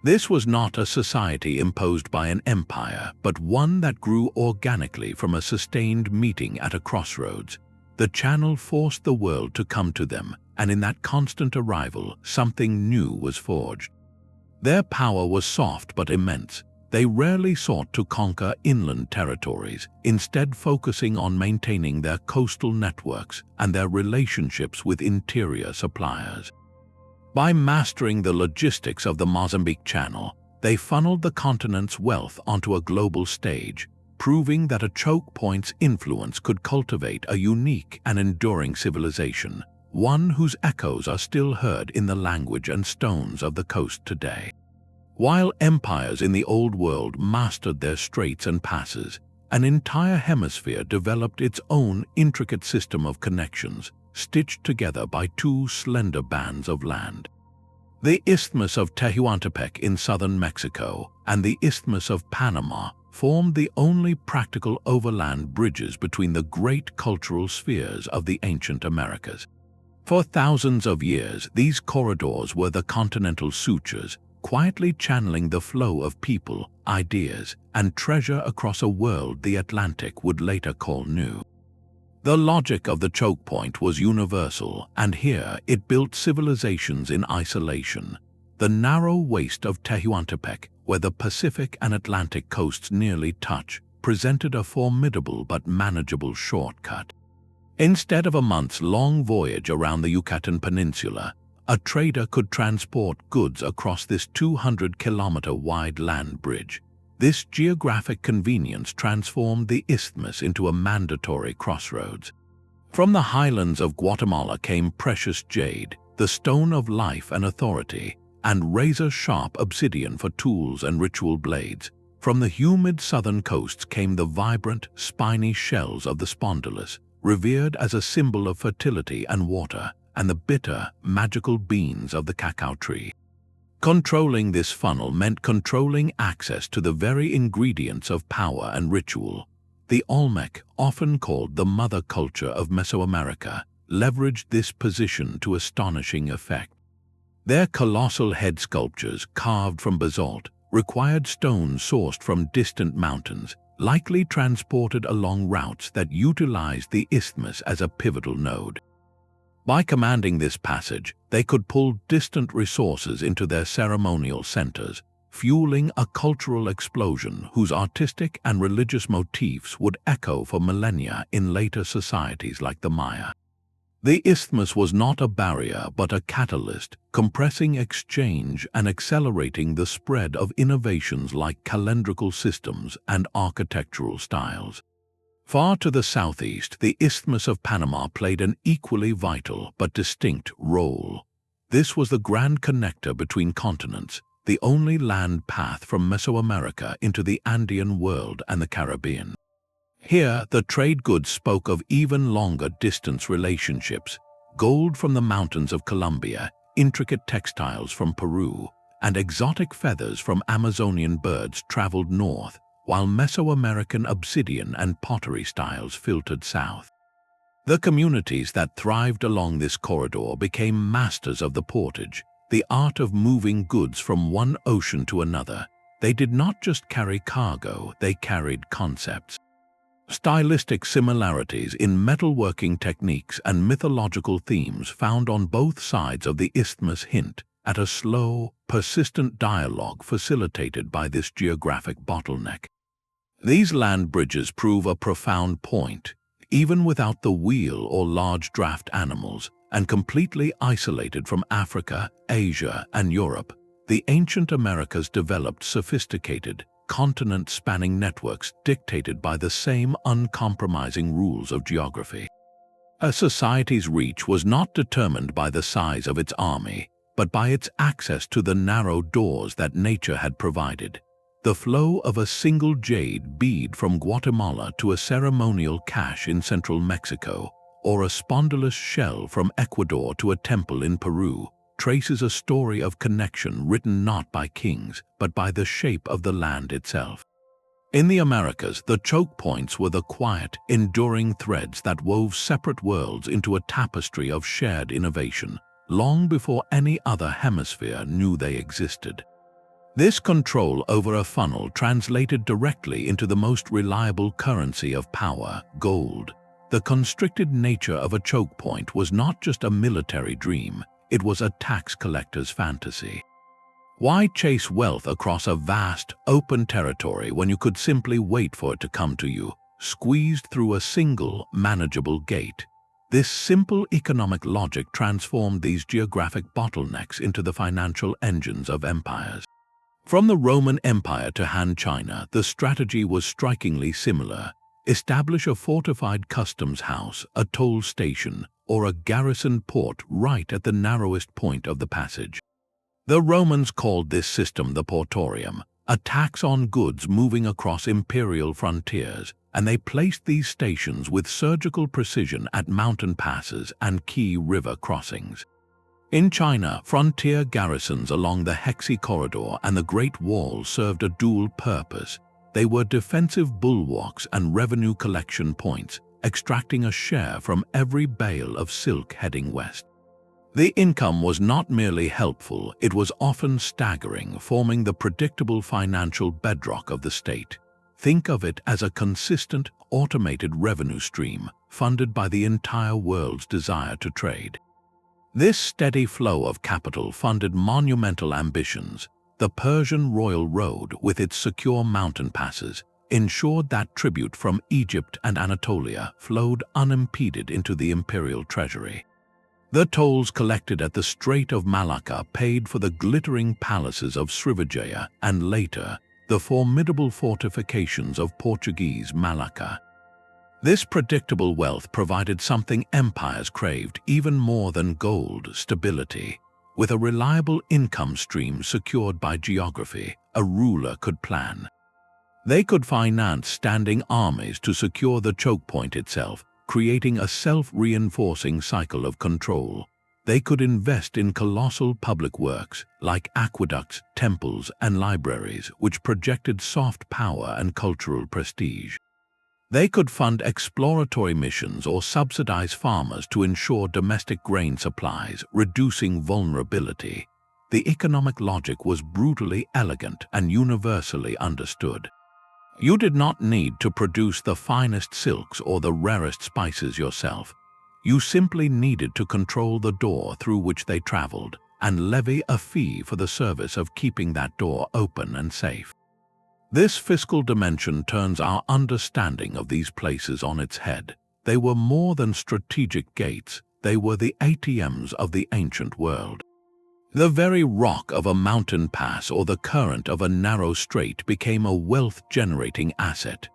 This was not a society imposed by an empire, but one that grew organically from a sustained meeting at a crossroads. The channel forced the world to come to them, and in that constant arrival, something new was forged. Their power was soft but immense. They rarely sought to conquer inland territories, instead focusing on maintaining their coastal networks and their relationships with interior suppliers. By mastering the logistics of the Mozambique Channel, they funneled the continent's wealth onto a global stage, proving that a choke point's influence could cultivate a unique and enduring civilization, one whose echoes are still heard in the language and stones of the coast today. While empires in the Old World mastered their straits and passes, an entire hemisphere developed its own intricate system of connections, stitched together by two slender bands of land. The Isthmus of Tehuantepec in southern Mexico and the Isthmus of Panama formed the only practical overland bridges between the great cultural spheres of the ancient Americas. For thousands of years, these corridors were the continental sutures, quietly channeling the flow of people, ideas, and treasure across a world the Atlantic would later call new. The logic of the choke point was universal, and here it built civilizations in isolation. The narrow waist of Tehuantepec, where the Pacific and Atlantic coasts nearly touch, presented a formidable but manageable shortcut. Instead of a months-long voyage around the Yucatan Peninsula, a trader could transport goods across this 200-kilometer-wide land bridge. This geographic convenience transformed the isthmus into a mandatory crossroads. From the highlands of Guatemala came precious jade, the stone of life and authority, and razor-sharp obsidian for tools and ritual blades. From the humid southern coasts came the vibrant, spiny shells of the spondylus, revered as a symbol of fertility and water, and the bitter, magical beans of the cacao tree. Controlling this funnel meant controlling access to the very ingredients of power and ritual. The Olmec, often called the mother culture of Mesoamerica, leveraged this position to astonishing effect. Their colossal head sculptures, carved from basalt, required stone sourced from distant mountains, likely transported along routes that utilized the isthmus as a pivotal node. By commanding this passage, they could pull distant resources into their ceremonial centers, fueling a cultural explosion whose artistic and religious motifs would echo for millennia in later societies like the Maya. The isthmus was not a barrier but a catalyst, compressing exchange and accelerating the spread of innovations like calendrical systems and architectural styles. Far to the southeast, the Isthmus of Panama played an equally vital but distinct role. This was the grand connector between continents, the only land path from Mesoamerica into the Andean world and the Caribbean. Here, the trade goods spoke of even longer distance relationships: gold from the mountains of Colombia, intricate textiles from Peru, and exotic feathers from Amazonian birds traveled north, while Mesoamerican obsidian and pottery styles filtered south. The communities that thrived along this corridor became masters of the portage, the art of moving goods from one ocean to another. They did not just carry cargo, they carried concepts. Stylistic similarities in metalworking techniques and mythological themes found on both sides of the isthmus hint at a slow, persistent dialogue facilitated by this geographic bottleneck. These land bridges prove a profound point. Even without the wheel or large draft animals, and completely isolated from Africa, Asia, and Europe, the ancient Americas developed sophisticated, continent-spanning networks dictated by the same uncompromising rules of geography. A society's reach was not determined by the size of its army, but by its access to the narrow doors that nature had provided. The flow of a single jade bead from Guatemala to a ceremonial cache in central Mexico, or a spondylus shell from Ecuador to a temple in Peru, traces a story of connection written not by kings, but by the shape of the land itself. In the Americas, the choke points were the quiet, enduring threads that wove separate worlds into a tapestry of shared innovation, long before any other hemisphere knew they existed. This control over a funnel translated directly into the most reliable currency of power, gold. The constricted nature of a choke point was not just a military dream, it was a tax collector's fantasy. Why chase wealth across a vast, open territory when you could simply wait for it to come to you, squeezed through a single, manageable gate? This simple economic logic transformed these geographic bottlenecks into the financial engines of empires. From the Roman Empire to Han China, the strategy was strikingly similar. Establish a fortified customs house, a toll station, or a garrison port right at the narrowest point of the passage. The Romans called this system the portorium, a tax on goods moving across imperial frontiers, and they placed these stations with surgical precision at mountain passes and key river crossings. In China, frontier garrisons along the Hexi Corridor and the Great Wall served a dual purpose. They were defensive bulwarks and revenue collection points, extracting a share from every bale of silk heading west. The income was not merely helpful, it was often staggering, forming the predictable financial bedrock of the state. Think of it as a consistent, automated revenue stream, funded by the entire world's desire to trade. This steady flow of capital funded monumental ambitions. The Persian Royal Road, with its secure mountain passes, ensured that tribute from Egypt and Anatolia flowed unimpeded into the imperial treasury. The tolls collected at the Strait of Malacca paid for the glittering palaces of Srivijaya and later, the formidable fortifications of Portuguese Malacca. This predictable wealth provided something empires craved even more than gold: stability. With a reliable income stream secured by geography, a ruler could plan. They could finance standing armies to secure the choke point itself, creating a self-reinforcing cycle of control. They could invest in colossal public works like aqueducts, temples, and libraries, which projected soft power and cultural prestige. They could fund exploratory missions or subsidize farmers to ensure domestic grain supplies, reducing vulnerability. The economic logic was brutally elegant and universally understood. You did not need to produce the finest silks or the rarest spices yourself. You simply needed to control the door through which they traveled and levy a fee for the service of keeping that door open and safe. This fiscal dimension turns our understanding of these places on its head. They were more than strategic gates, they were the ATMs of the ancient world. The very rock of a mountain pass or the current of a narrow strait became a wealth-generating asset.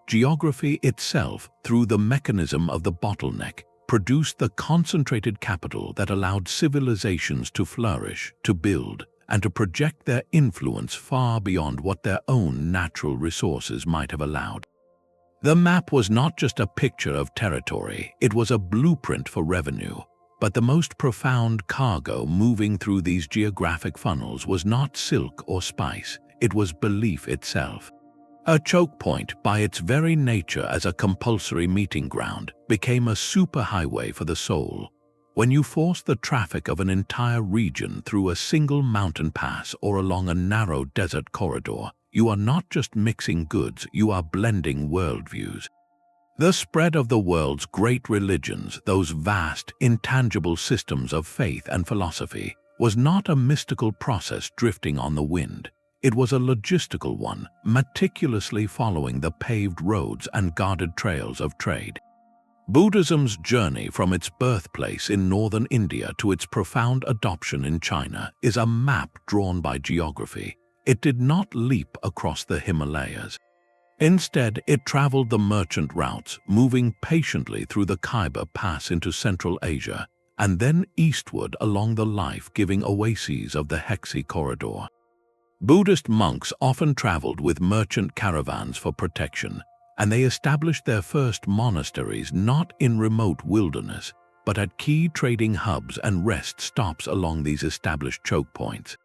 geography itself, through the mechanism of the bottleneck, produced the concentrated capital that allowed civilizations to flourish, to build, and to project their influence far beyond what their own natural resources might have allowed. The map was not just a picture of territory, it was a blueprint for revenue. But the most profound cargo moving through these geographic funnels was not silk or spice, it was belief itself. A choke point, by its very nature as a compulsory meeting ground, became a superhighway for the soul. When you force the traffic of an entire region through a single mountain pass or along a narrow desert corridor, you are not just mixing goods, you are blending worldviews. The spread of the world's great religions, those vast, intangible systems of faith and philosophy, was not a mystical process drifting on the wind. It was a logistical one, meticulously following the paved roads and guarded trails of trade. Buddhism's journey from its birthplace in northern India to its profound adoption in China is a map drawn by geography. It did not leap across the Himalayas. Instead, it traveled the merchant routes, moving patiently through the Khyber Pass into Central Asia, and then eastward along the life-giving oases of the Hexi Corridor. Buddhist monks often traveled with merchant caravans for protection, and they established their first monasteries not in remote wilderness, but at key trading hubs and rest stops along these established choke points.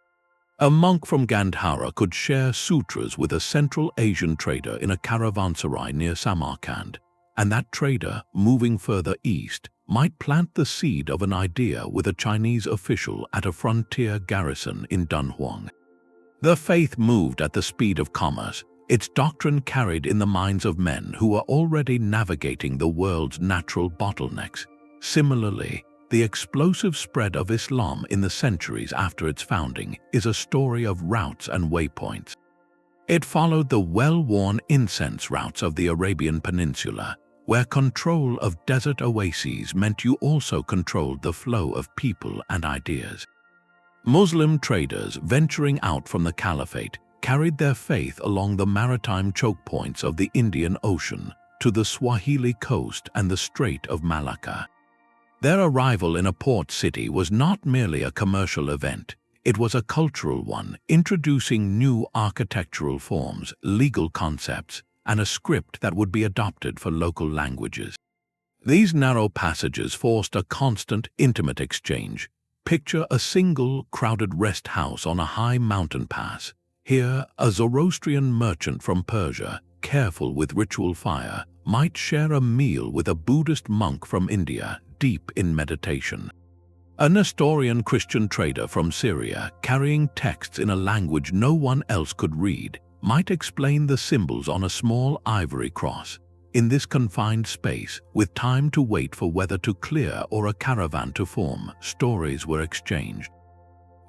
A monk from Gandhara could share sutras with a Central Asian trader in a caravanserai near Samarkand, and that trader, moving further east, might plant the seed of an idea with a Chinese official at a frontier garrison in Dunhuang. The faith moved at the speed of commerce, its doctrine carried in the minds of men who were already navigating the world's natural bottlenecks. Similarly, the explosive spread of Islam in the centuries after its founding is a story of routes and waypoints. It followed the well-worn incense routes of the Arabian Peninsula, where control of desert oases meant you also controlled the flow of people and ideas. Muslim traders venturing out from the Caliphate carried their faith along the maritime choke points of the Indian Ocean to the Swahili coast and the Strait of Malacca. Their arrival in a port city was not merely a commercial event, it was a cultural one, introducing new architectural forms, legal concepts, and a script that would be adopted for local languages. These narrow passages forced a constant, intimate exchange. Picture a single, crowded rest house on a high mountain pass. Here, a Zoroastrian merchant from Persia, careful with ritual fire, might share a meal with a Buddhist monk from India, deep in meditation. A Nestorian Christian trader from Syria, carrying texts in a language no one else could read, might explain the symbols on a small ivory cross. In this confined space, with time to wait for weather to clear or a caravan to form, stories were exchanged.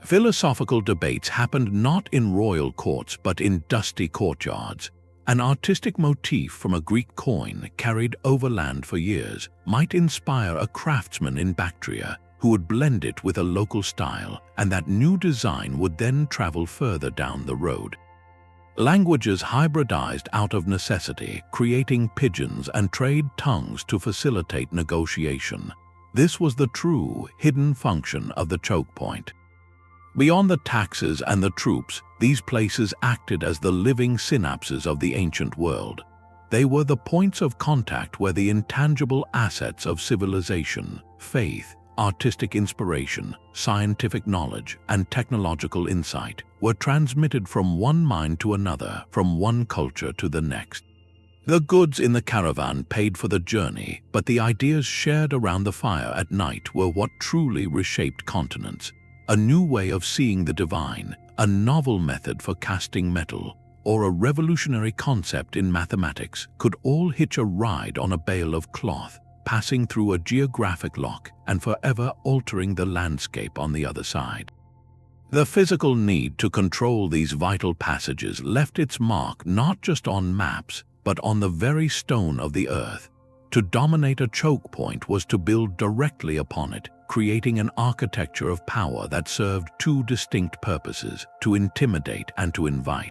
Philosophical debates happened not in royal courts but in dusty courtyards. An artistic motif from a Greek coin carried overland for years might inspire a craftsman in Bactria who would blend it with a local style, and that new design would then travel further down the road. Languages hybridized out of necessity, creating pidgins and trade tongues to facilitate negotiation. This was the true, hidden function of the choke point. Beyond the taxes and the troops, these places acted as the living synapses of the ancient world. They were the points of contact where the intangible assets of civilization, faith, artistic inspiration, scientific knowledge, and technological insight were transmitted from one mind to another, from one culture to the next. The goods in the caravan paid for the journey, but the ideas shared around the fire at night were what truly reshaped continents. A new way of seeing the divine, a novel method for casting metal, or a revolutionary concept in mathematics could all hitch a ride on a bale of cloth, passing through a geographic lock and forever altering the landscape on the other side. The physical need to control these vital passages left its mark not just on maps, but on the very stone of the earth. To dominate a choke point was to build directly upon it, creating an architecture of power that served two distinct purposes: to intimidate and to invite.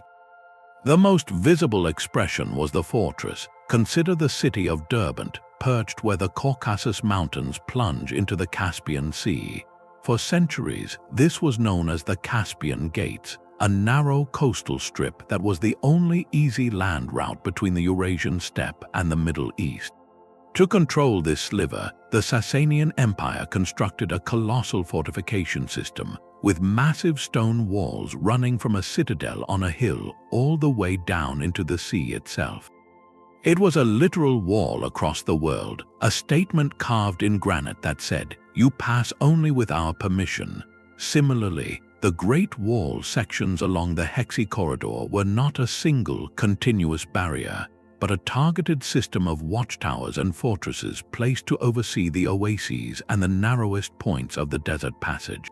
The most visible expression was the fortress, Consider the city of Derbent, perched where the Caucasus Mountains plunge into the Caspian Sea. For centuries, this was known as the Caspian Gates, a narrow coastal strip that was the only easy land route between the Eurasian steppe and the Middle East. To control this sliver, the Sasanian Empire constructed a colossal fortification system, with massive stone walls running from a citadel on a hill all the way down into the sea itself. It was a literal wall across the world, a statement carved in granite that said, "You pass only with our permission." Similarly, the Great Wall sections along the Hexi Corridor were not a single, continuous barrier, but a targeted system of watchtowers and fortresses placed to oversee the oases and the narrowest points of the desert passage.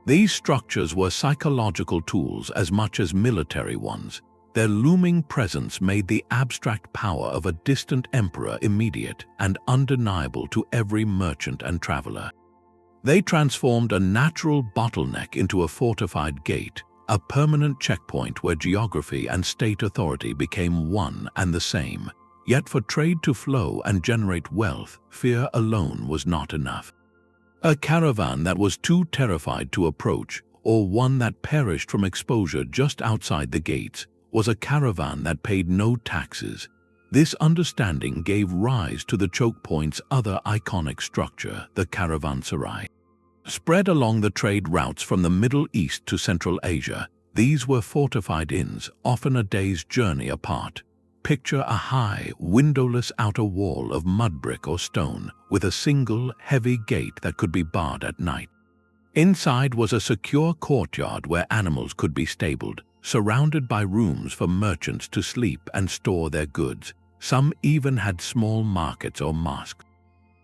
These structures were psychological tools as much as military ones. Their looming presence made the abstract power of a distant emperor immediate and undeniable to every merchant and traveler. They transformed a natural bottleneck into a fortified gate, a permanent checkpoint where geography and state authority became one and the same. Yet for trade to flow and generate wealth, fear alone was not enough. A caravan that was too terrified to approach, or one that perished from exposure just outside the gates, was a caravan that paid no taxes. This understanding gave rise to the Chokepoints' other iconic structure, the Caravanserais. Spread along the trade routes from the Middle East to Central Asia, these were fortified inns, often a day's journey apart. Picture a high, windowless outer wall of mud brick or stone, with a single, heavy gate that could be barred at night. Inside was a secure courtyard where animals could be stabled, surrounded by rooms for merchants to sleep and store their goods. Some even had small markets or mosques.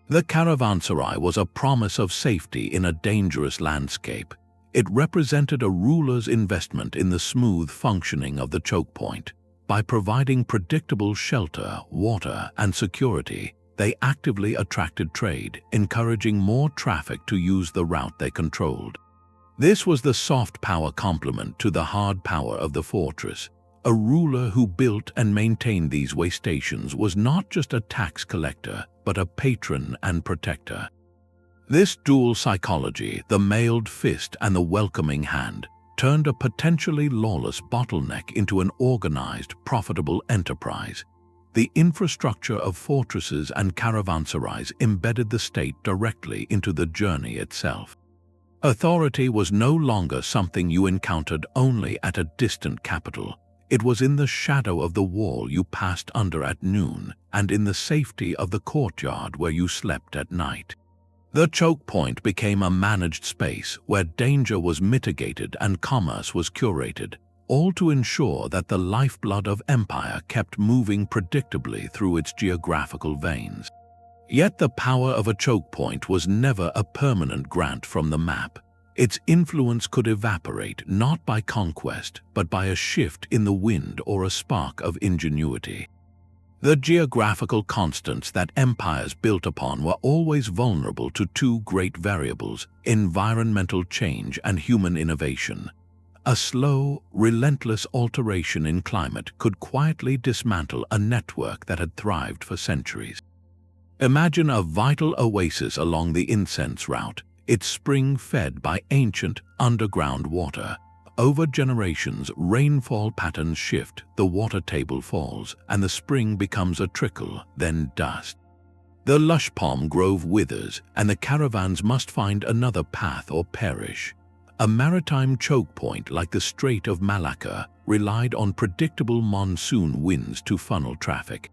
The Caravanserai was a promise of safety in a dangerous landscape. It represented a ruler's investment in the smooth functioning of the choke point. By providing predictable shelter, water, and security, they actively attracted trade, encouraging more traffic to use the route they controlled. This was the soft power complement to the hard power of the fortress. A ruler who built and maintained these way stations was not just a tax collector, but a patron and protector. This dual psychology, the mailed fist and the welcoming hand, turned a potentially lawless bottleneck into an organized, profitable enterprise. The infrastructure of fortresses and caravanserais embedded the state directly into the journey itself. Authority was no longer something you encountered only at a distant capital. It was in the shadow of the wall you passed under at noon, and in the safety of the courtyard where you slept at night. The choke point became a managed space where danger was mitigated and commerce was curated, all to ensure that the lifeblood of empire kept moving predictably through its geographical veins. Yet the power of a choke point was never a permanent grant from the map. Its influence could evaporate not by conquest, but by a shift in the wind or a spark of ingenuity. The geographical constants that empires built upon were always vulnerable to two great variables: environmental change and human innovation. A slow, relentless alteration in climate could quietly dismantle a network that had thrived for centuries. Imagine a vital oasis along the incense route, its spring fed by ancient, underground water. Over generations, rainfall patterns shift, the water table falls, and the spring becomes a trickle, then dust. The lush palm grove withers, and the caravans must find another path or perish. A maritime choke point like the Strait of Malacca relied on predictable monsoon winds to funnel traffic.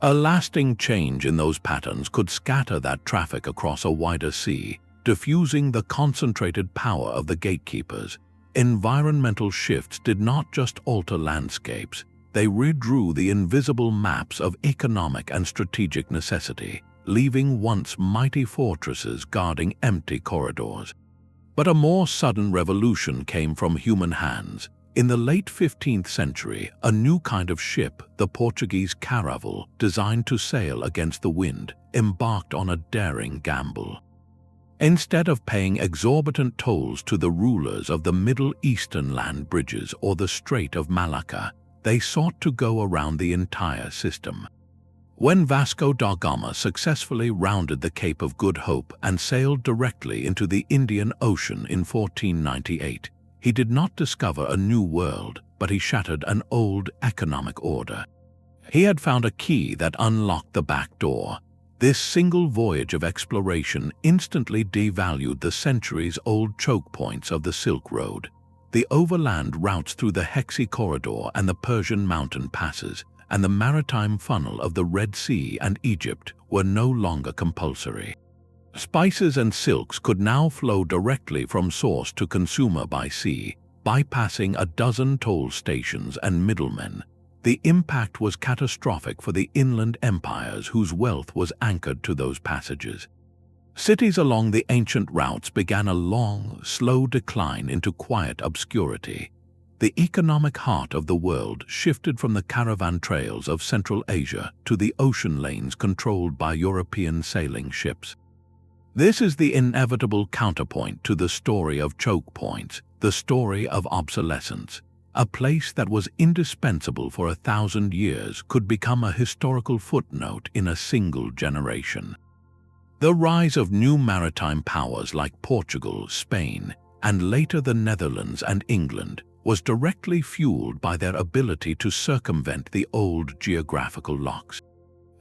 A lasting change in those patterns could scatter that traffic across a wider sea, diffusing the concentrated power of the gatekeepers. Environmental shifts did not just alter landscapes, they redrew the invisible maps of economic and strategic necessity, leaving once mighty fortresses guarding empty corridors. But a more sudden revolution came from human hands. In the late 15th century, a new kind of ship, the Portuguese caravel, designed to sail against the wind, embarked on a daring gamble. Instead of paying exorbitant tolls to the rulers of the Middle Eastern land bridges or the Strait of Malacca, they sought to go around the entire system. When Vasco da Gama successfully rounded the Cape of Good Hope and sailed directly into the Indian Ocean in 1498, he did not discover a new world, but he shattered an old economic order. He had found a key that unlocked the back door. This single voyage of exploration instantly devalued the centuries-old choke points of the Silk Road. The overland routes through the Hexi Corridor and the Persian mountain passes, and the maritime funnel of the Red Sea and Egypt were no longer compulsory. Spices and silks could now flow directly from source to consumer by sea, bypassing a dozen toll stations and middlemen. The impact was catastrophic for the inland empires whose wealth was anchored to those passages. Cities along the ancient routes began a long, slow decline into quiet obscurity. The economic heart of the world shifted from the caravan trails of Central Asia to the ocean lanes controlled by European sailing ships. This is the inevitable counterpoint to the story of choke points, the story of obsolescence. A place that was indispensable for 1,000 years could become a historical footnote in a single generation. The rise of new maritime powers like Portugal, Spain, and later the Netherlands and England was directly fueled by their ability to circumvent the old geographical locks.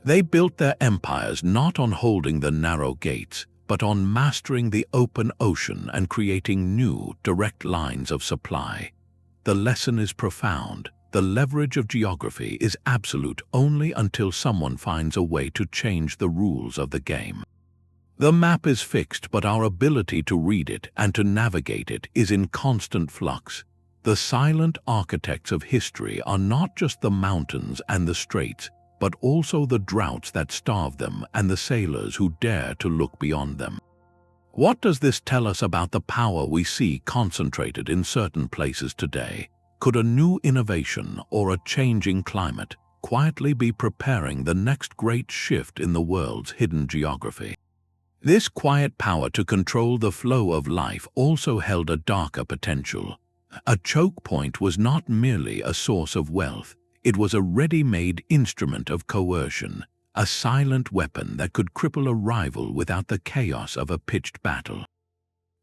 They built their empires not on holding the narrow gates, but on mastering the open ocean and creating new, direct lines of supply. The lesson is profound. The leverage of geography is absolute only until someone finds a way to change the rules of the game. The map is fixed, but our ability to read it and to navigate it is in constant flux. The silent architects of history are not just the mountains and the straits, but also the droughts that starve them and the sailors who dare to look beyond them. What does this tell us about the power we see concentrated in certain places today? Could a new innovation or a changing climate quietly be preparing the next great shift in the world's hidden geography? This quiet power to control the flow of life also held a darker potential. A choke point was not merely a source of wealth, it was a ready-made instrument of coercion, a silent weapon that could cripple a rival without the chaos of a pitched battle.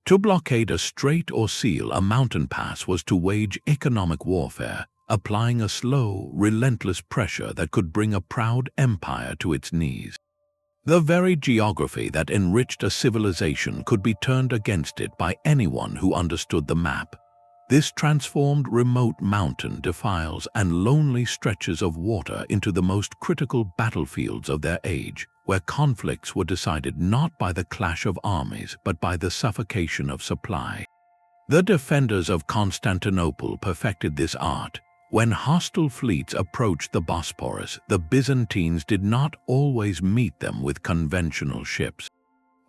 To blockade a strait or seal a mountain pass was to wage economic warfare, applying a slow, relentless pressure that could bring a proud empire to its knees. The very geography that enriched a civilization could be turned against it by anyone who understood the map. This transformed remote mountain defiles and lonely stretches of water into the most critical battlefields of their age, where conflicts were decided not by the clash of armies but by the suffocation of supply. The defenders of Constantinople perfected this art. When hostile fleets approached the Bosporus, the Byzantines did not always meet them with conventional ships.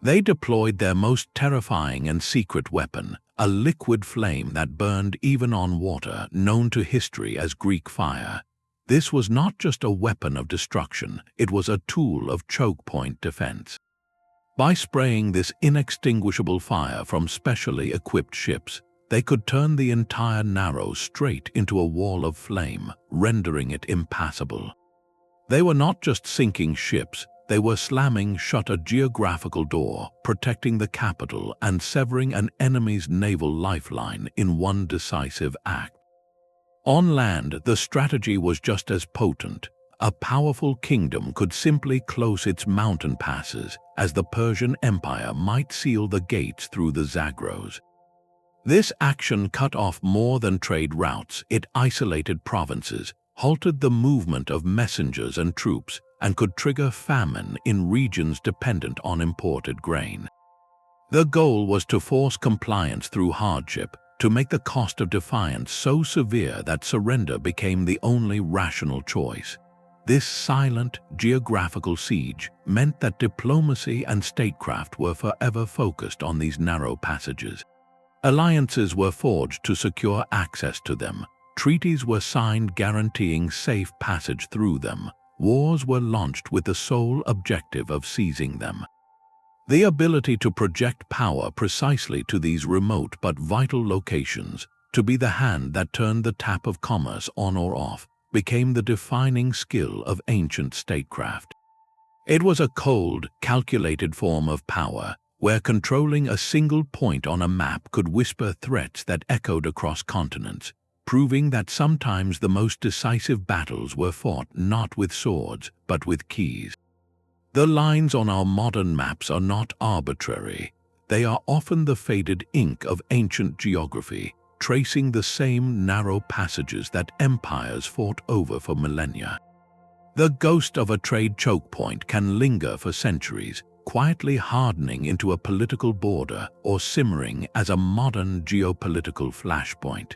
They deployed their most terrifying and secret weapon, a liquid flame that burned even on water, known to history as Greek fire. This was not just a weapon of destruction, it was a tool of choke point defense. By spraying this inextinguishable fire from specially equipped ships, they could turn the entire narrow strait into a wall of flame, rendering it impassable. They were not just sinking ships, they were slamming shut a geographical door, protecting the capital and severing an enemy's naval lifeline in one decisive act. On land, the strategy was just as potent. A powerful kingdom could simply close its mountain passes, as the Persian Empire might seal the gates through the Zagros. This action cut off more than trade routes, it isolated provinces, halted the movement of messengers and troops, and could trigger famine in regions dependent on imported grain. The goal was to force compliance through hardship, to make the cost of defiance so severe that surrender became the only rational choice. This silent, geographical siege meant that diplomacy and statecraft were forever focused on these narrow passages. Alliances were forged to secure access to them. Treaties were signed guaranteeing safe passage through them. Wars were launched with the sole objective of seizing them. The ability to project power precisely to these remote but vital locations, to be the hand that turned the tap of commerce on or off, became the defining skill of ancient statecraft. It was a cold, calculated form of power, where controlling a single point on a map could whisper threats that echoed across continents, proving that sometimes the most decisive battles were fought not with swords, but with keys. The lines on our modern maps are not arbitrary. They are often the faded ink of ancient geography, tracing the same narrow passages that empires fought over for millennia. The ghost of a trade choke point can linger for centuries, quietly hardening into a political border or simmering as a modern geopolitical flashpoint.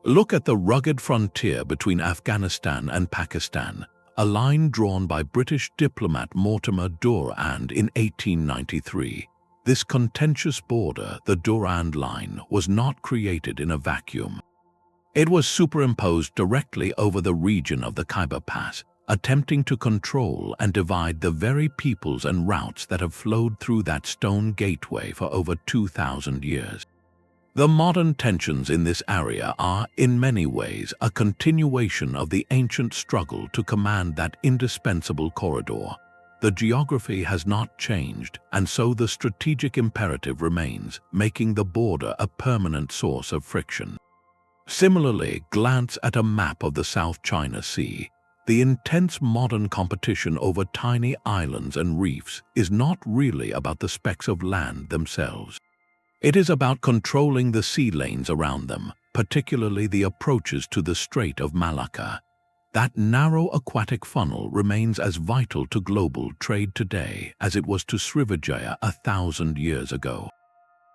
Look at the rugged frontier between Afghanistan and Pakistan, a line drawn by British diplomat Mortimer Durand in 1893. This contentious border, the Durand Line, was not created in a vacuum. It was superimposed directly over the region of the Khyber Pass, attempting to control and divide the very peoples and routes that have flowed through that stone gateway for over 2,000 years. The modern tensions in this area are, in many ways, a continuation of the ancient struggle to command that indispensable corridor. The geography has not changed, and so the strategic imperative remains, making the border a permanent source of friction. Similarly, glance at a map of the South China Sea. The intense modern competition over tiny islands and reefs is not really about the specks of land themselves. It is about controlling the sea lanes around them, particularly the approaches to the Strait of Malacca. That narrow aquatic funnel remains as vital to global trade today as it was to Srivijaya 1,000 years ago.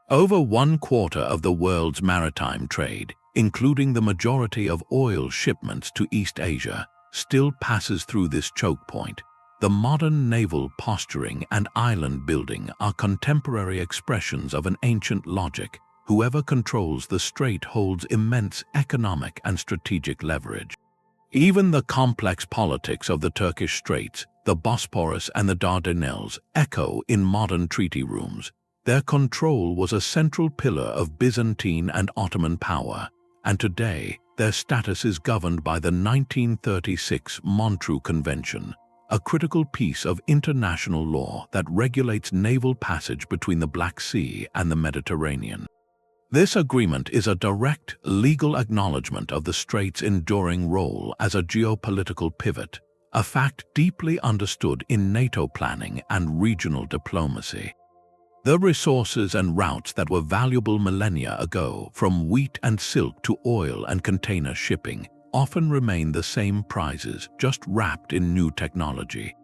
Over 1/4 of the world's maritime trade, including the majority of oil shipments to East Asia, still passes through this choke point. The modern naval posturing and island building are contemporary expressions of an ancient logic. Whoever controls the strait holds immense economic and strategic leverage. Even the complex politics of the Turkish Straits, the Bosporus and the Dardanelles echo in modern treaty rooms. Their control was a central pillar of Byzantine and Ottoman power, and today their status is governed by the 1936 Montreux Convention, a critical piece of international law that regulates naval passage between the Black Sea and the Mediterranean. This agreement is a direct, legal acknowledgement of the Strait's enduring role as a geopolitical pivot, a fact deeply understood in NATO planning and regional diplomacy. The resources and routes that were valuable millennia ago, from wheat and silk to oil and container shipping, often remain the same prizes, just wrapped in new technology.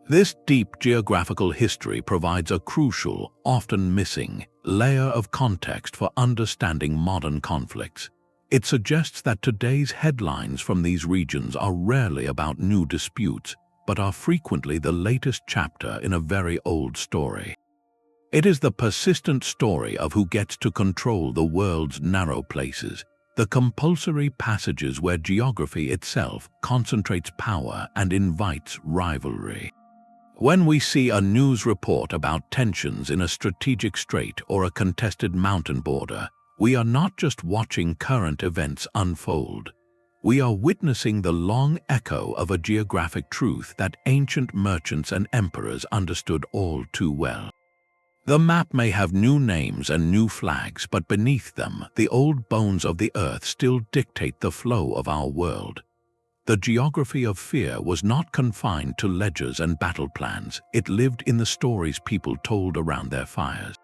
This deep geographical history provides a crucial, often missing, layer of context for understanding modern conflicts. It suggests that today's headlines from these regions are rarely about new disputes, but are frequently the latest chapter in a very old story. It is the persistent story of who gets to control the world's narrow places, the compulsory passages where geography itself concentrates power and invites rivalry. When we see a news report about tensions in a strategic strait or a contested mountain border, we are not just watching current events unfold. We are witnessing the long echo of a geographic truth that ancient merchants and emperors understood all too well. The map may have new names and new flags, but beneath them, the old bones of the earth still dictate the flow of our world. The geography of fear was not confined to ledgers and battle plans. It lived in the stories people told around their fires.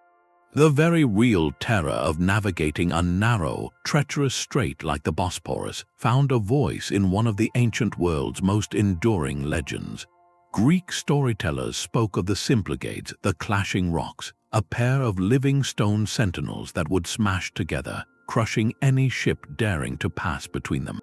The very real terror of navigating a narrow, treacherous strait like the Bosporus found a voice in one of the ancient world's most enduring legends. Greek storytellers spoke of the Symplegades, the clashing rocks, a pair of living stone sentinels that would smash together, crushing any ship daring to pass between them.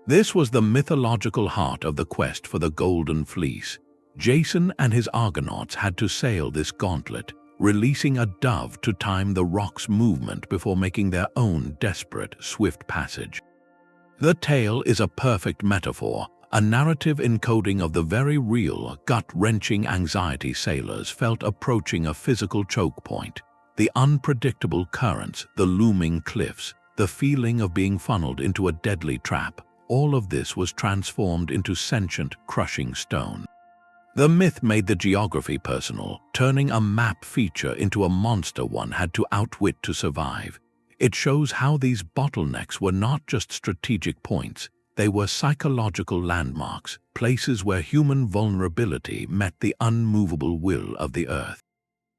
This was the mythological heart of the quest for the Golden Fleece. Jason and his Argonauts had to sail this gauntlet, releasing a dove to time the rock's movement before making their own desperate, swift passage. The tale is a perfect metaphor, a narrative encoding of the very real, gut-wrenching anxiety sailors felt approaching a physical choke point. The unpredictable currents, the looming cliffs, the feeling of being funneled into a deadly trap. all of this was transformed into sentient, crushing stone. The myth made the geography personal, turning a map feature into a monster one had to outwit to survive. It shows how these bottlenecks were not just strategic points, they were psychological landmarks, places where human vulnerability met the unmovable will of the earth.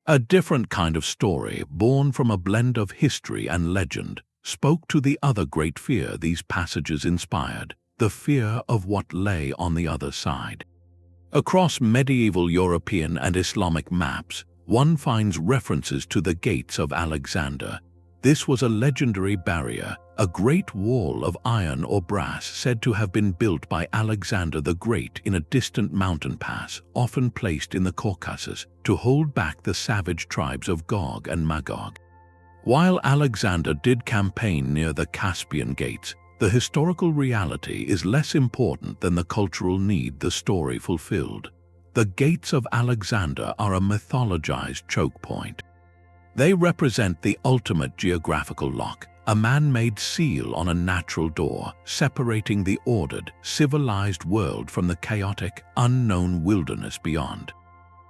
A different kind of story, born from a blend of history and legend, spoke to the other great fear these passages inspired, the fear of what lay on the other side. Across medieval European and Islamic maps, one finds references to the Gates of Alexander. This was a legendary barrier, a great wall of iron or brass said to have been built by Alexander the Great in a distant mountain pass, often placed in the Caucasus, to hold back the savage tribes of Gog and Magog. While Alexander did campaign near the Caspian Gates, the historical reality is less important than the cultural need the story fulfilled. The Gates of Alexander are a mythologized choke point. They represent the ultimate geographical lock, a man-made seal on a natural door, separating the ordered, civilized world from the chaotic, unknown wilderness beyond.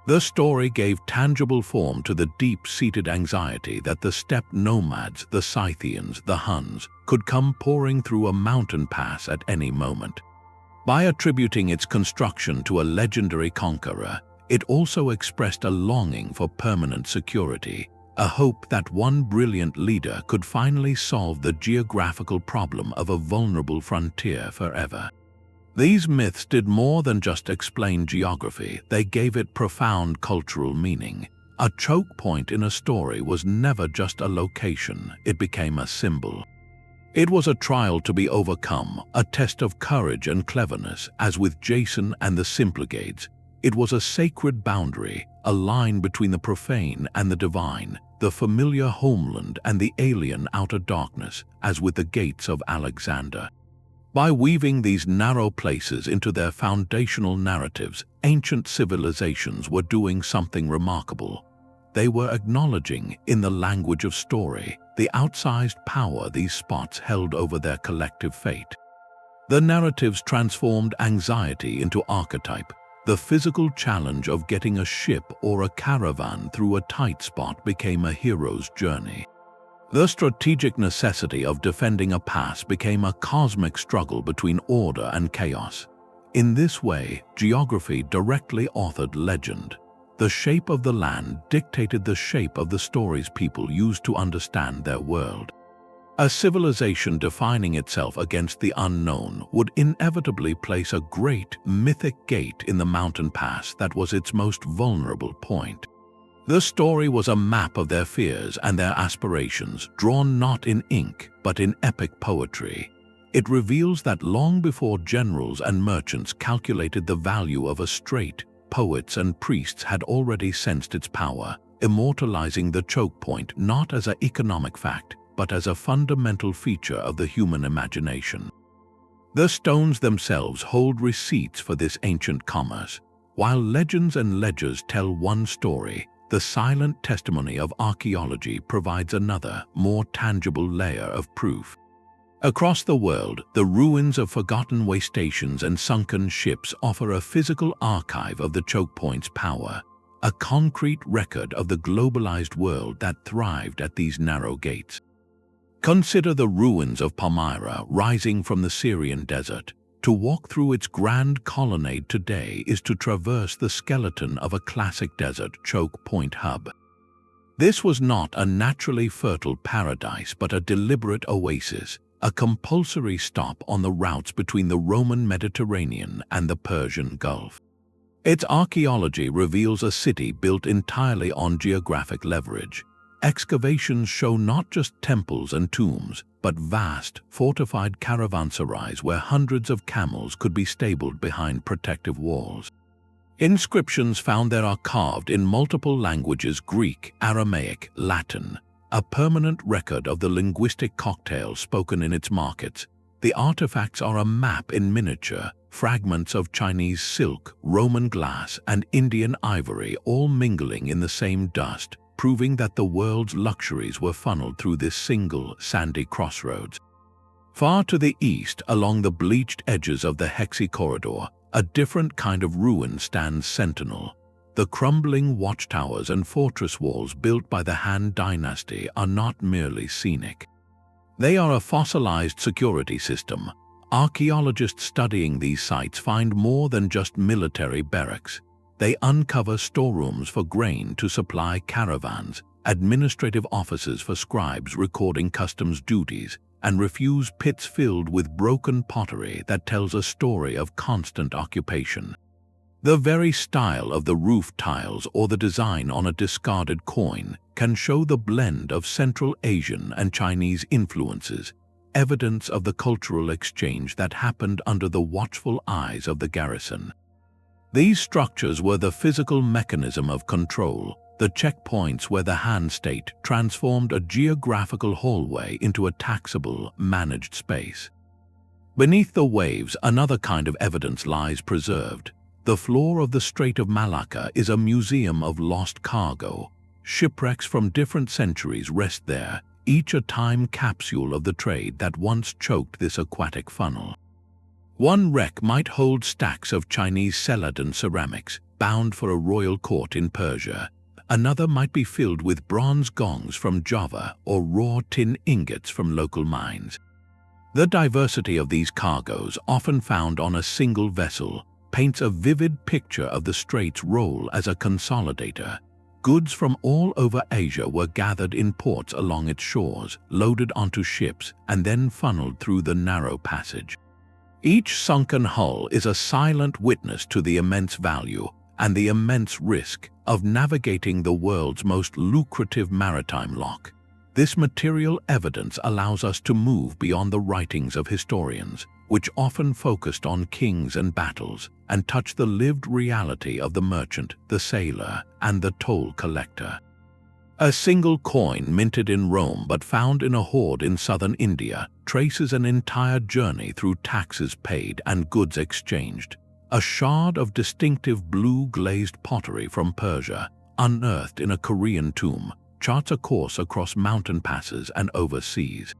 The story gave tangible form to the deep-seated anxiety that the steppe nomads, the Scythians, the Huns, could come pouring through a mountain pass at any moment. By attributing its construction to a legendary conqueror, it also expressed a longing for permanent security, a hope that one brilliant leader could finally solve the geographical problem of a vulnerable frontier forever. These myths did more than just explain geography, they gave it profound cultural meaning. A choke point in a story was never just a location, it became a symbol. It was a trial to be overcome, a test of courage and cleverness, as with Jason and the Symplegades. It was a sacred boundary, a line between the profane and the divine, the familiar homeland and the alien outer darkness, as with the Gates of Alexander. By weaving these narrow places into their foundational narratives, ancient civilizations were doing something remarkable. They were acknowledging, in the language of story, the outsized power these spots held over their collective fate. The narratives transformed anxiety into archetype. The physical challenge of getting a ship or a caravan through a tight spot became a hero's journey. The strategic necessity of defending a pass became a cosmic struggle between order and chaos. In this way, geography directly authored legend. The shape of the land dictated the shape of the stories people used to understand their world. A civilization defining itself against the unknown would inevitably place a great, mythic gate in the mountain pass that was its most vulnerable point. The story was a map of their fears and their aspirations, drawn not in ink, but in epic poetry. It reveals that long before generals and merchants calculated the value of a strait, poets and priests had already sensed its power, immortalizing the choke point not as an economic fact, but as a fundamental feature of the human imagination. The stones themselves hold receipts for this ancient commerce. While legends and ledgers tell one story, the silent testimony of archaeology provides another, more tangible layer of proof. Across the world, the ruins of forgotten way stations and sunken ships offer a physical archive of the choke point's power, a concrete record of the globalized world that thrived at these narrow gates. Consider the ruins of Palmyra rising from the Syrian desert. To walk through its grand colonnade today is to traverse the skeleton of a classic desert choke point hub. This was not a naturally fertile paradise but a deliberate oasis, a compulsory stop on the routes between the Roman Mediterranean and the Persian Gulf. Its archaeology reveals a city built entirely on geographic leverage. Excavations show not just temples and tombs, but vast, fortified caravanserais where hundreds of camels could be stabled behind protective walls. Inscriptions found there are carved in multiple languages: Greek, Aramaic, Latin, a permanent record of the linguistic cocktail spoken in its markets. The artifacts are a map in miniature, fragments of Chinese silk, Roman glass, and Indian ivory all mingling in the same dust, proving that the world's luxuries were funneled through this single, sandy crossroads. Far to the east, along the bleached edges of the Hexi Corridor, a different kind of ruin stands sentinel. The crumbling watchtowers and fortress walls built by the Han Dynasty are not merely scenic. They are a fossilized security system. Archaeologists studying these sites find more than just military barracks. They uncover storerooms for grain to supply caravans, administrative offices for scribes recording customs duties, and refuse pits filled with broken pottery that tells a story of constant occupation. The very style of the roof tiles or the design on a discarded coin can show the blend of Central Asian and Chinese influences, evidence of the cultural exchange that happened under the watchful eyes of the garrison. These structures were the physical mechanism of control, the checkpoints where the Han state transformed a geographical hallway into a taxable, managed space. Beneath the waves, another kind of evidence lies preserved. The floor of the Strait of Malacca is a museum of lost cargo. Shipwrecks from different centuries rest there, each a time capsule of the trade that once choked this aquatic funnel. One wreck might hold stacks of Chinese celadon ceramics, bound for a royal court in Persia. Another might be filled with bronze gongs from Java or raw tin ingots from local mines. The diversity of these cargoes, often found on a single vessel, paints a vivid picture of the strait's role as a consolidator. Goods from all over Asia were gathered in ports along its shores, loaded onto ships, and then funneled through the narrow passage. Each sunken hull is a silent witness to the immense value and the immense risk of navigating the world's most lucrative maritime lock. This material evidence allows us to move beyond the writings of historians, which often focused on kings and battles, and touch the lived reality of the merchant, the sailor, and the toll collector. A single coin minted in Rome but found in a hoard in southern India traces an entire journey through taxes paid and goods exchanged. A shard of distinctive blue-glazed pottery from Persia, unearthed in a Korean tomb, charts a course across mountain passes and overseas.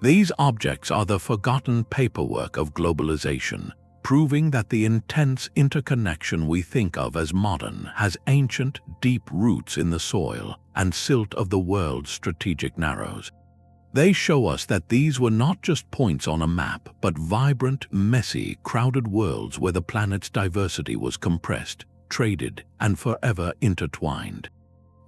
These objects are the forgotten paperwork of globalization, proving that the intense interconnection we think of as modern has ancient, deep roots in the soil and silt of the world's strategic narrows. They show us that these were not just points on a map, but vibrant, messy, crowded worlds where the planet's diversity was compressed, traded, and forever intertwined.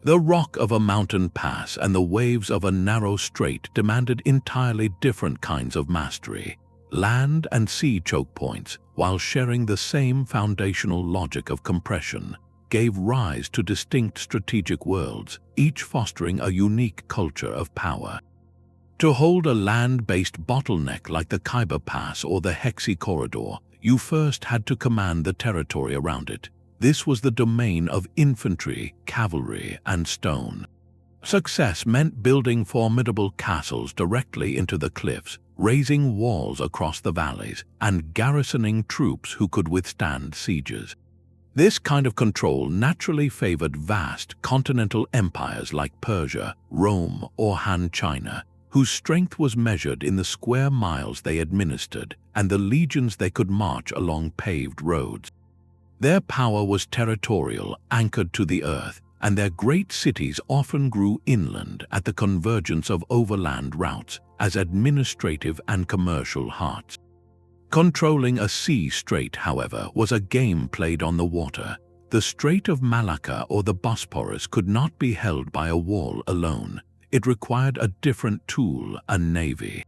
The rock of a mountain pass and the waves of a narrow strait demanded entirely different kinds of mastery. Land and sea choke points, while sharing the same foundational logic of compression, gave rise to distinct strategic worlds, each fostering a unique culture of power. To hold a land-based bottleneck like the Khyber Pass or the Hexi Corridor, you first had to command the territory around it. This was the domain of infantry, cavalry, and stone. Success meant building formidable castles directly into the cliffs, raising walls across the valleys, and garrisoning troops who could withstand sieges. This kind of control naturally favored vast continental empires like Persia, Rome, or Han China, whose strength was measured in the square miles they administered and the legions they could march along paved roads. Their power was territorial, anchored to the earth, and their great cities often grew inland at the convergence of overland routes as administrative and commercial hearts. Controlling a sea strait, however, was a game played on the water. The Strait of Malacca or the Bosporus could not be held by a wall alone. It required a different tool, a navy.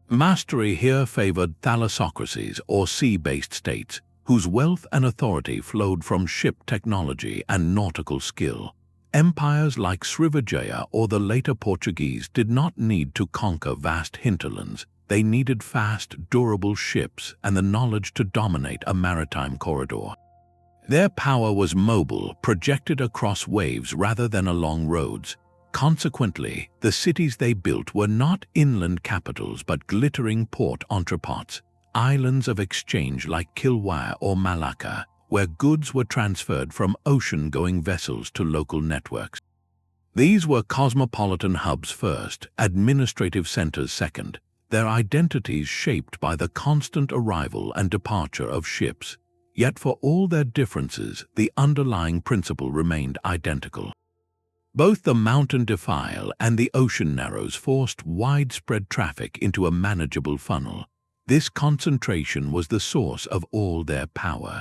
Mastery here favored thalassocracies or sea-based states, whose wealth and authority flowed from ship technology and nautical skill. Empires like Srivijaya or the later Portuguese did not need to conquer vast hinterlands. They needed fast, durable ships and the knowledge to dominate a maritime corridor. Their power was mobile, projected across waves rather than along roads. Consequently, the cities they built were not inland capitals but glittering port entrepots, islands of exchange like Kilwa or Malacca, where goods were transferred from ocean-going vessels to local networks. These were cosmopolitan hubs first, administrative centers second. their identities shaped by the constant arrival and departure of ships. Yet for all their differences, the underlying principle remained identical. Both the mountain defile and the ocean narrows forced widespread traffic into a manageable funnel. This concentration was the source of all their power.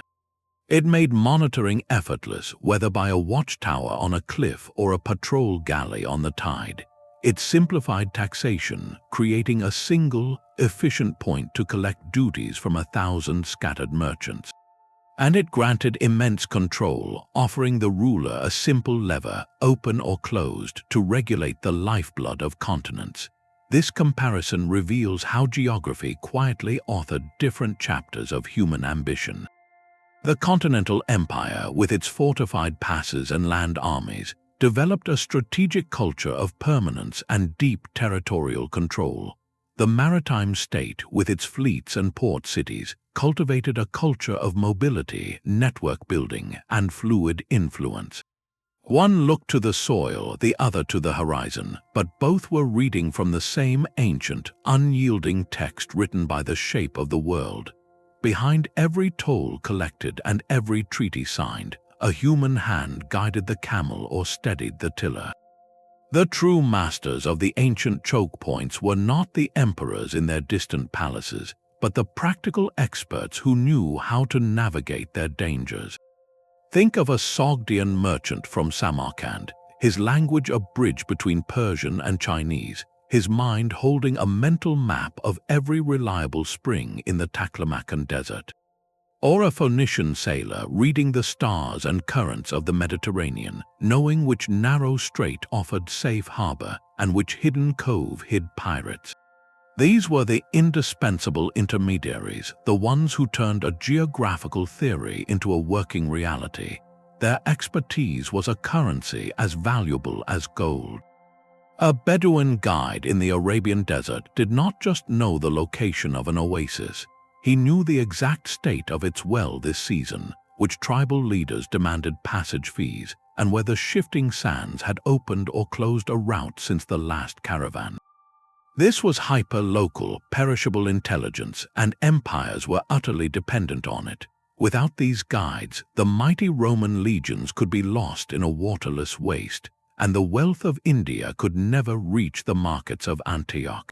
It made monitoring effortless, whether by a watchtower on a cliff or a patrol galley on the tide. It simplified taxation, creating a single, efficient point to collect duties from 1,000 scattered merchants. And it granted immense control, offering the ruler a simple lever, open or closed, to regulate the lifeblood of continents. This comparison reveals how geography quietly authored different chapters of human ambition. The continental empire, with its fortified passes and land armies, developed a strategic culture of permanence and deep territorial control. The maritime state, with its fleets and port cities, cultivated a culture of mobility, network building, and fluid influence. One looked to the soil, the other to the horizon, but both were reading from the same ancient, unyielding text written by the shape of the world. Behind every toll collected and every treaty signed, a human hand guided the camel or steadied the tiller. The true masters of the ancient choke points were not the emperors in their distant palaces, but the practical experts who knew how to navigate their dangers. Think of a Sogdian merchant from Samarkand, his language a bridge between Persian and Chinese, his mind holding a mental map of every reliable spring in the Taklamakan desert. Or a Phoenician sailor reading the stars and currents of the Mediterranean, knowing which narrow strait offered safe harbor and which hidden cove hid pirates. These were the indispensable intermediaries, the ones who turned a geographical theory into a working reality. Their expertise was a currency as valuable as gold. A Bedouin guide in the Arabian desert did not just know the location of an oasis. He knew the exact state of its well this season, which tribal leaders demanded passage fees, and whether shifting sands had opened or closed a route since the last caravan. This was hyper-local, perishable intelligence, and empires were utterly dependent on it. Without these guides, the mighty Roman legions could be lost in a waterless waste, and the wealth of India could never reach the markets of Antioch.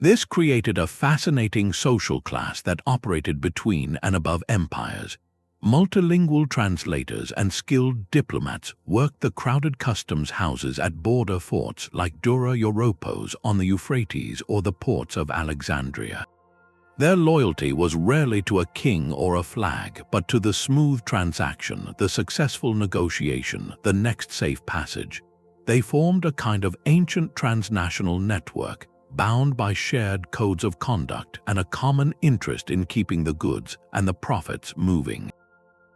This created a fascinating social class that operated between and above empires. Multilingual translators and skilled diplomats worked the crowded customs houses at border forts like Dura Europos on the Euphrates or the ports of Alexandria. Their loyalty was rarely to a king or a flag, but to the smooth transaction, the successful negotiation, the next safe passage. They formed a kind of ancient transnational network, bound by shared codes of conduct and a common interest in keeping the goods and the profits moving.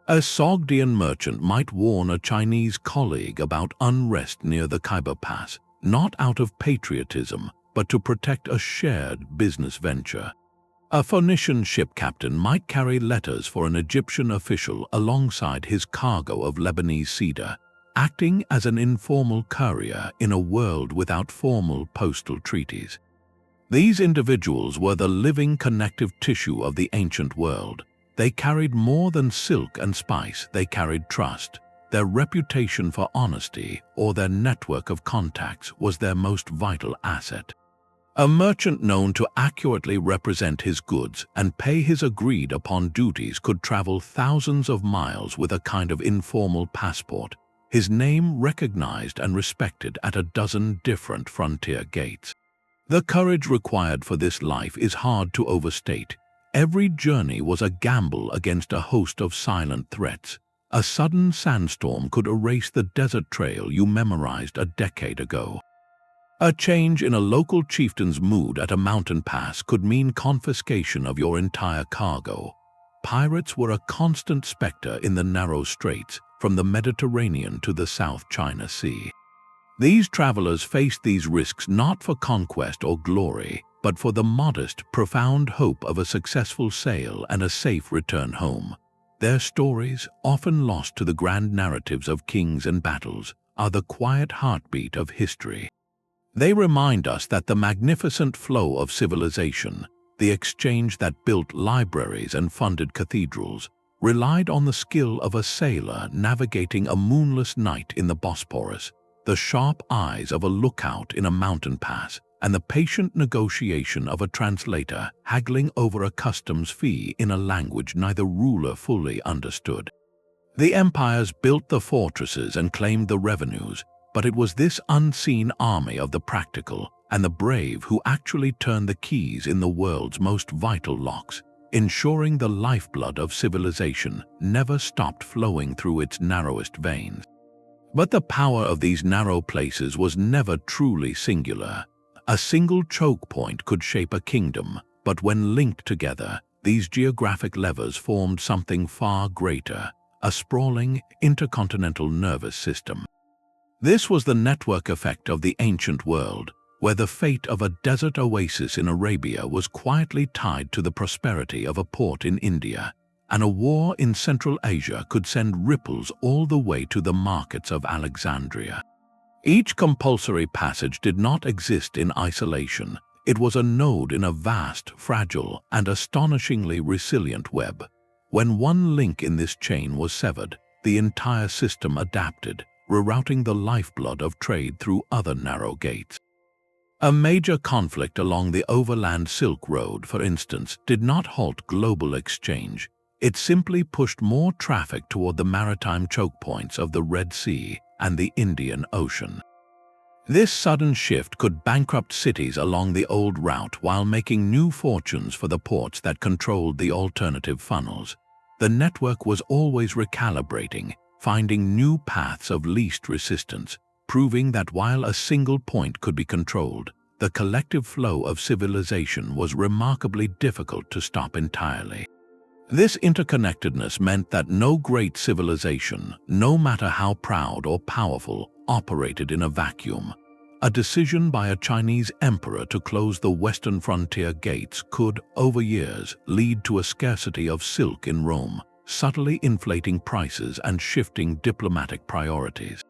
A Sogdian merchant might warn a Chinese colleague about unrest near the Khyber Pass, not out of patriotism, but to protect a shared business venture. A Phoenician ship captain might carry letters for an Egyptian official alongside his cargo of Lebanese cedar, acting as an informal courier in a world without formal postal treaties. These individuals were the living connective tissue of the ancient world. They carried more than silk and spice, they carried trust. Their reputation for honesty or their network of contacts was their most vital asset. A merchant known to accurately represent his goods and pay his agreed-upon duties could travel thousands of miles with a kind of informal passport, his name recognized and respected at a dozen different frontier gates. The courage required for this life is hard to overstate. Every journey was a gamble against a host of silent threats. A sudden sandstorm could erase the desert trail you memorized a decade ago. A change in a local chieftain's mood at a mountain pass could mean confiscation of your entire cargo. Pirates were a constant specter in the narrow straits, from the Mediterranean to the South China Sea. These travelers faced these risks not for conquest or glory, but for the modest, profound hope of a successful sail and a safe return home. Their stories, often lost to the grand narratives of kings and battles, are the quiet heartbeat of history. They remind us that the magnificent flow of civilization, the exchange that built libraries and funded cathedrals, relied on the skill of a sailor navigating a moonless night in the Bosporus, the sharp eyes of a lookout in a mountain pass, and the patient negotiation of a translator haggling over a customs fee in a language neither ruler fully understood. The empires built the fortresses and claimed the revenues, but it was this unseen army of the practical and the brave who actually turned the keys in the world's most vital locks, ensuring the lifeblood of civilization never stopped flowing through its narrowest veins. But the power of these narrow places was never truly singular. A single choke point could shape a kingdom, but when linked together, these geographic levers formed something far greater, a sprawling, intercontinental nervous system. This was the network effect of the ancient world, where the fate of a desert oasis in Arabia was quietly tied to the prosperity of a port in India, and a war in Central Asia could send ripples all the way to the markets of Alexandria. Each compulsory passage did not exist in isolation. It was a node in a vast, fragile, and astonishingly resilient web. When one link in this chain was severed, the entire system adapted, rerouting the lifeblood of trade through other narrow gates. A major conflict along the overland Silk Road, for instance, did not halt global exchange. It simply pushed more traffic toward the maritime choke points of the Red Sea and the Indian Ocean. This sudden shift could bankrupt cities along the old route while making new fortunes for the ports that controlled the alternative funnels. The network was always recalibrating, finding new paths of least resistance, proving that while a single point could be controlled, the collective flow of civilization was remarkably difficult to stop entirely. This interconnectedness meant that no great civilization, no matter how proud or powerful, operated in a vacuum. A decision by a Chinese emperor to close the western frontier gates could, over years, lead to a scarcity of silk in Rome, subtly inflating prices and shifting diplomatic priorities.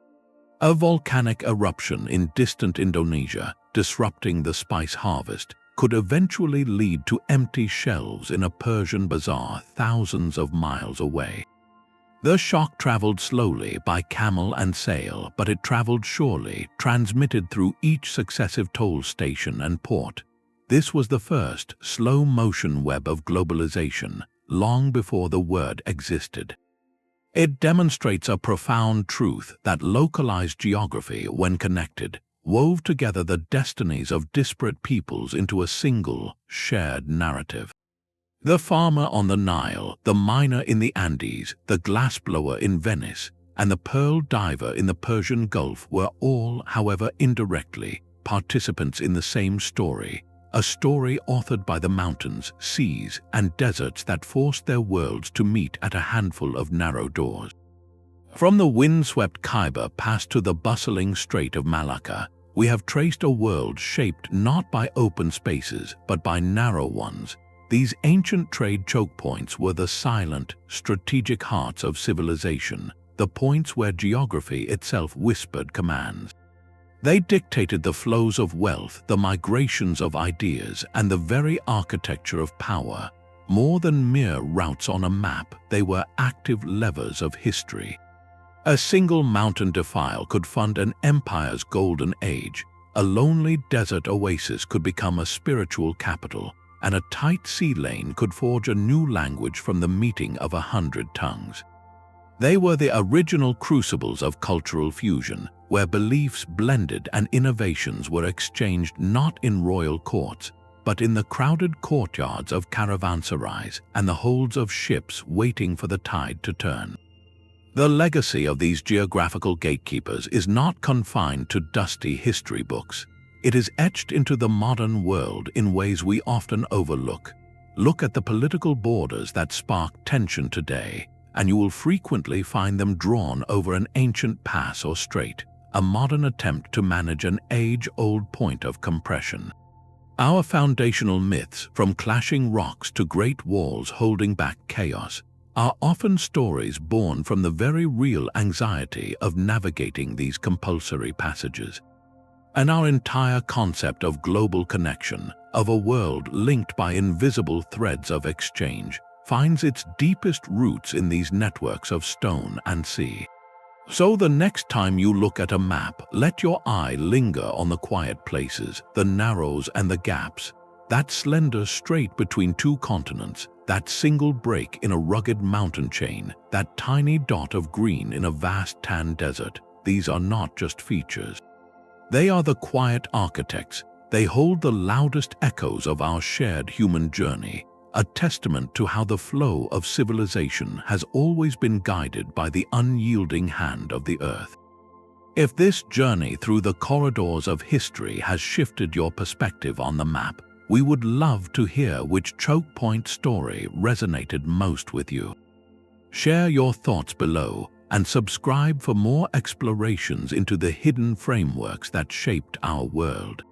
A volcanic eruption in distant Indonesia, disrupting the spice harvest, could eventually lead to empty shelves in a Persian bazaar thousands of miles away. The shock traveled slowly by camel and sail, but it traveled surely, transmitted through each successive toll station and port. This was the first slow-motion web of globalization, long before the word existed. It demonstrates a profound truth that localized geography, when connected, wove together the destinies of disparate peoples into a single, shared narrative. The farmer on the Nile, the miner in the Andes, the glassblower in Venice, and the pearl diver in the Persian Gulf were all, however indirectly, participants in the same story, a story authored by the mountains, seas, and deserts that forced their worlds to meet at a handful of narrow doors. From the windswept Khyber Pass to the bustling Strait of Malacca, we have traced a world shaped not by open spaces but by narrow ones. These ancient trade choke points were the silent, strategic hearts of civilization, the points where geography itself whispered commands. They dictated the flows of wealth, the migrations of ideas, and the very architecture of power. More than mere routes on a map, they were active levers of history. A single mountain defile could fund an empire's golden age, a lonely desert oasis could become a spiritual capital, and a tight sea lane could forge a new language from the meeting of 100 tongues. They were the original crucibles of cultural fusion, where beliefs blended and innovations were exchanged not in royal courts, but in the crowded courtyards of caravanserais and the holds of ships waiting for the tide to turn. The legacy of these geographical gatekeepers is not confined to dusty history books. It is etched into the modern world in ways we often overlook. Look at the political borders that spark tension today, and you will frequently find them drawn over an ancient pass or strait, a modern attempt to manage an age-old point of compression. Our foundational myths, from clashing rocks to great walls holding back chaos, are often stories born from the very real anxiety of navigating these compulsory passages. And our entire concept of global connection, of a world linked by invisible threads of exchange, finds its deepest roots in these networks of stone and sea. So the next time you look at a map, let your eye linger on the quiet places, the narrows and the gaps, that slender strait between two continents, that single break in a rugged mountain chain, that tiny dot of green in a vast tan desert. These are not just features. They are the quiet architects. They hold the loudest echoes of our shared human journey, a testament to how the flow of civilization has always been guided by the unyielding hand of the earth. If this journey through the corridors of history has shifted your perspective on the map, we would love to hear which choke point story resonated most with you. Share your thoughts below and subscribe for more explorations into the hidden frameworks that shaped our world.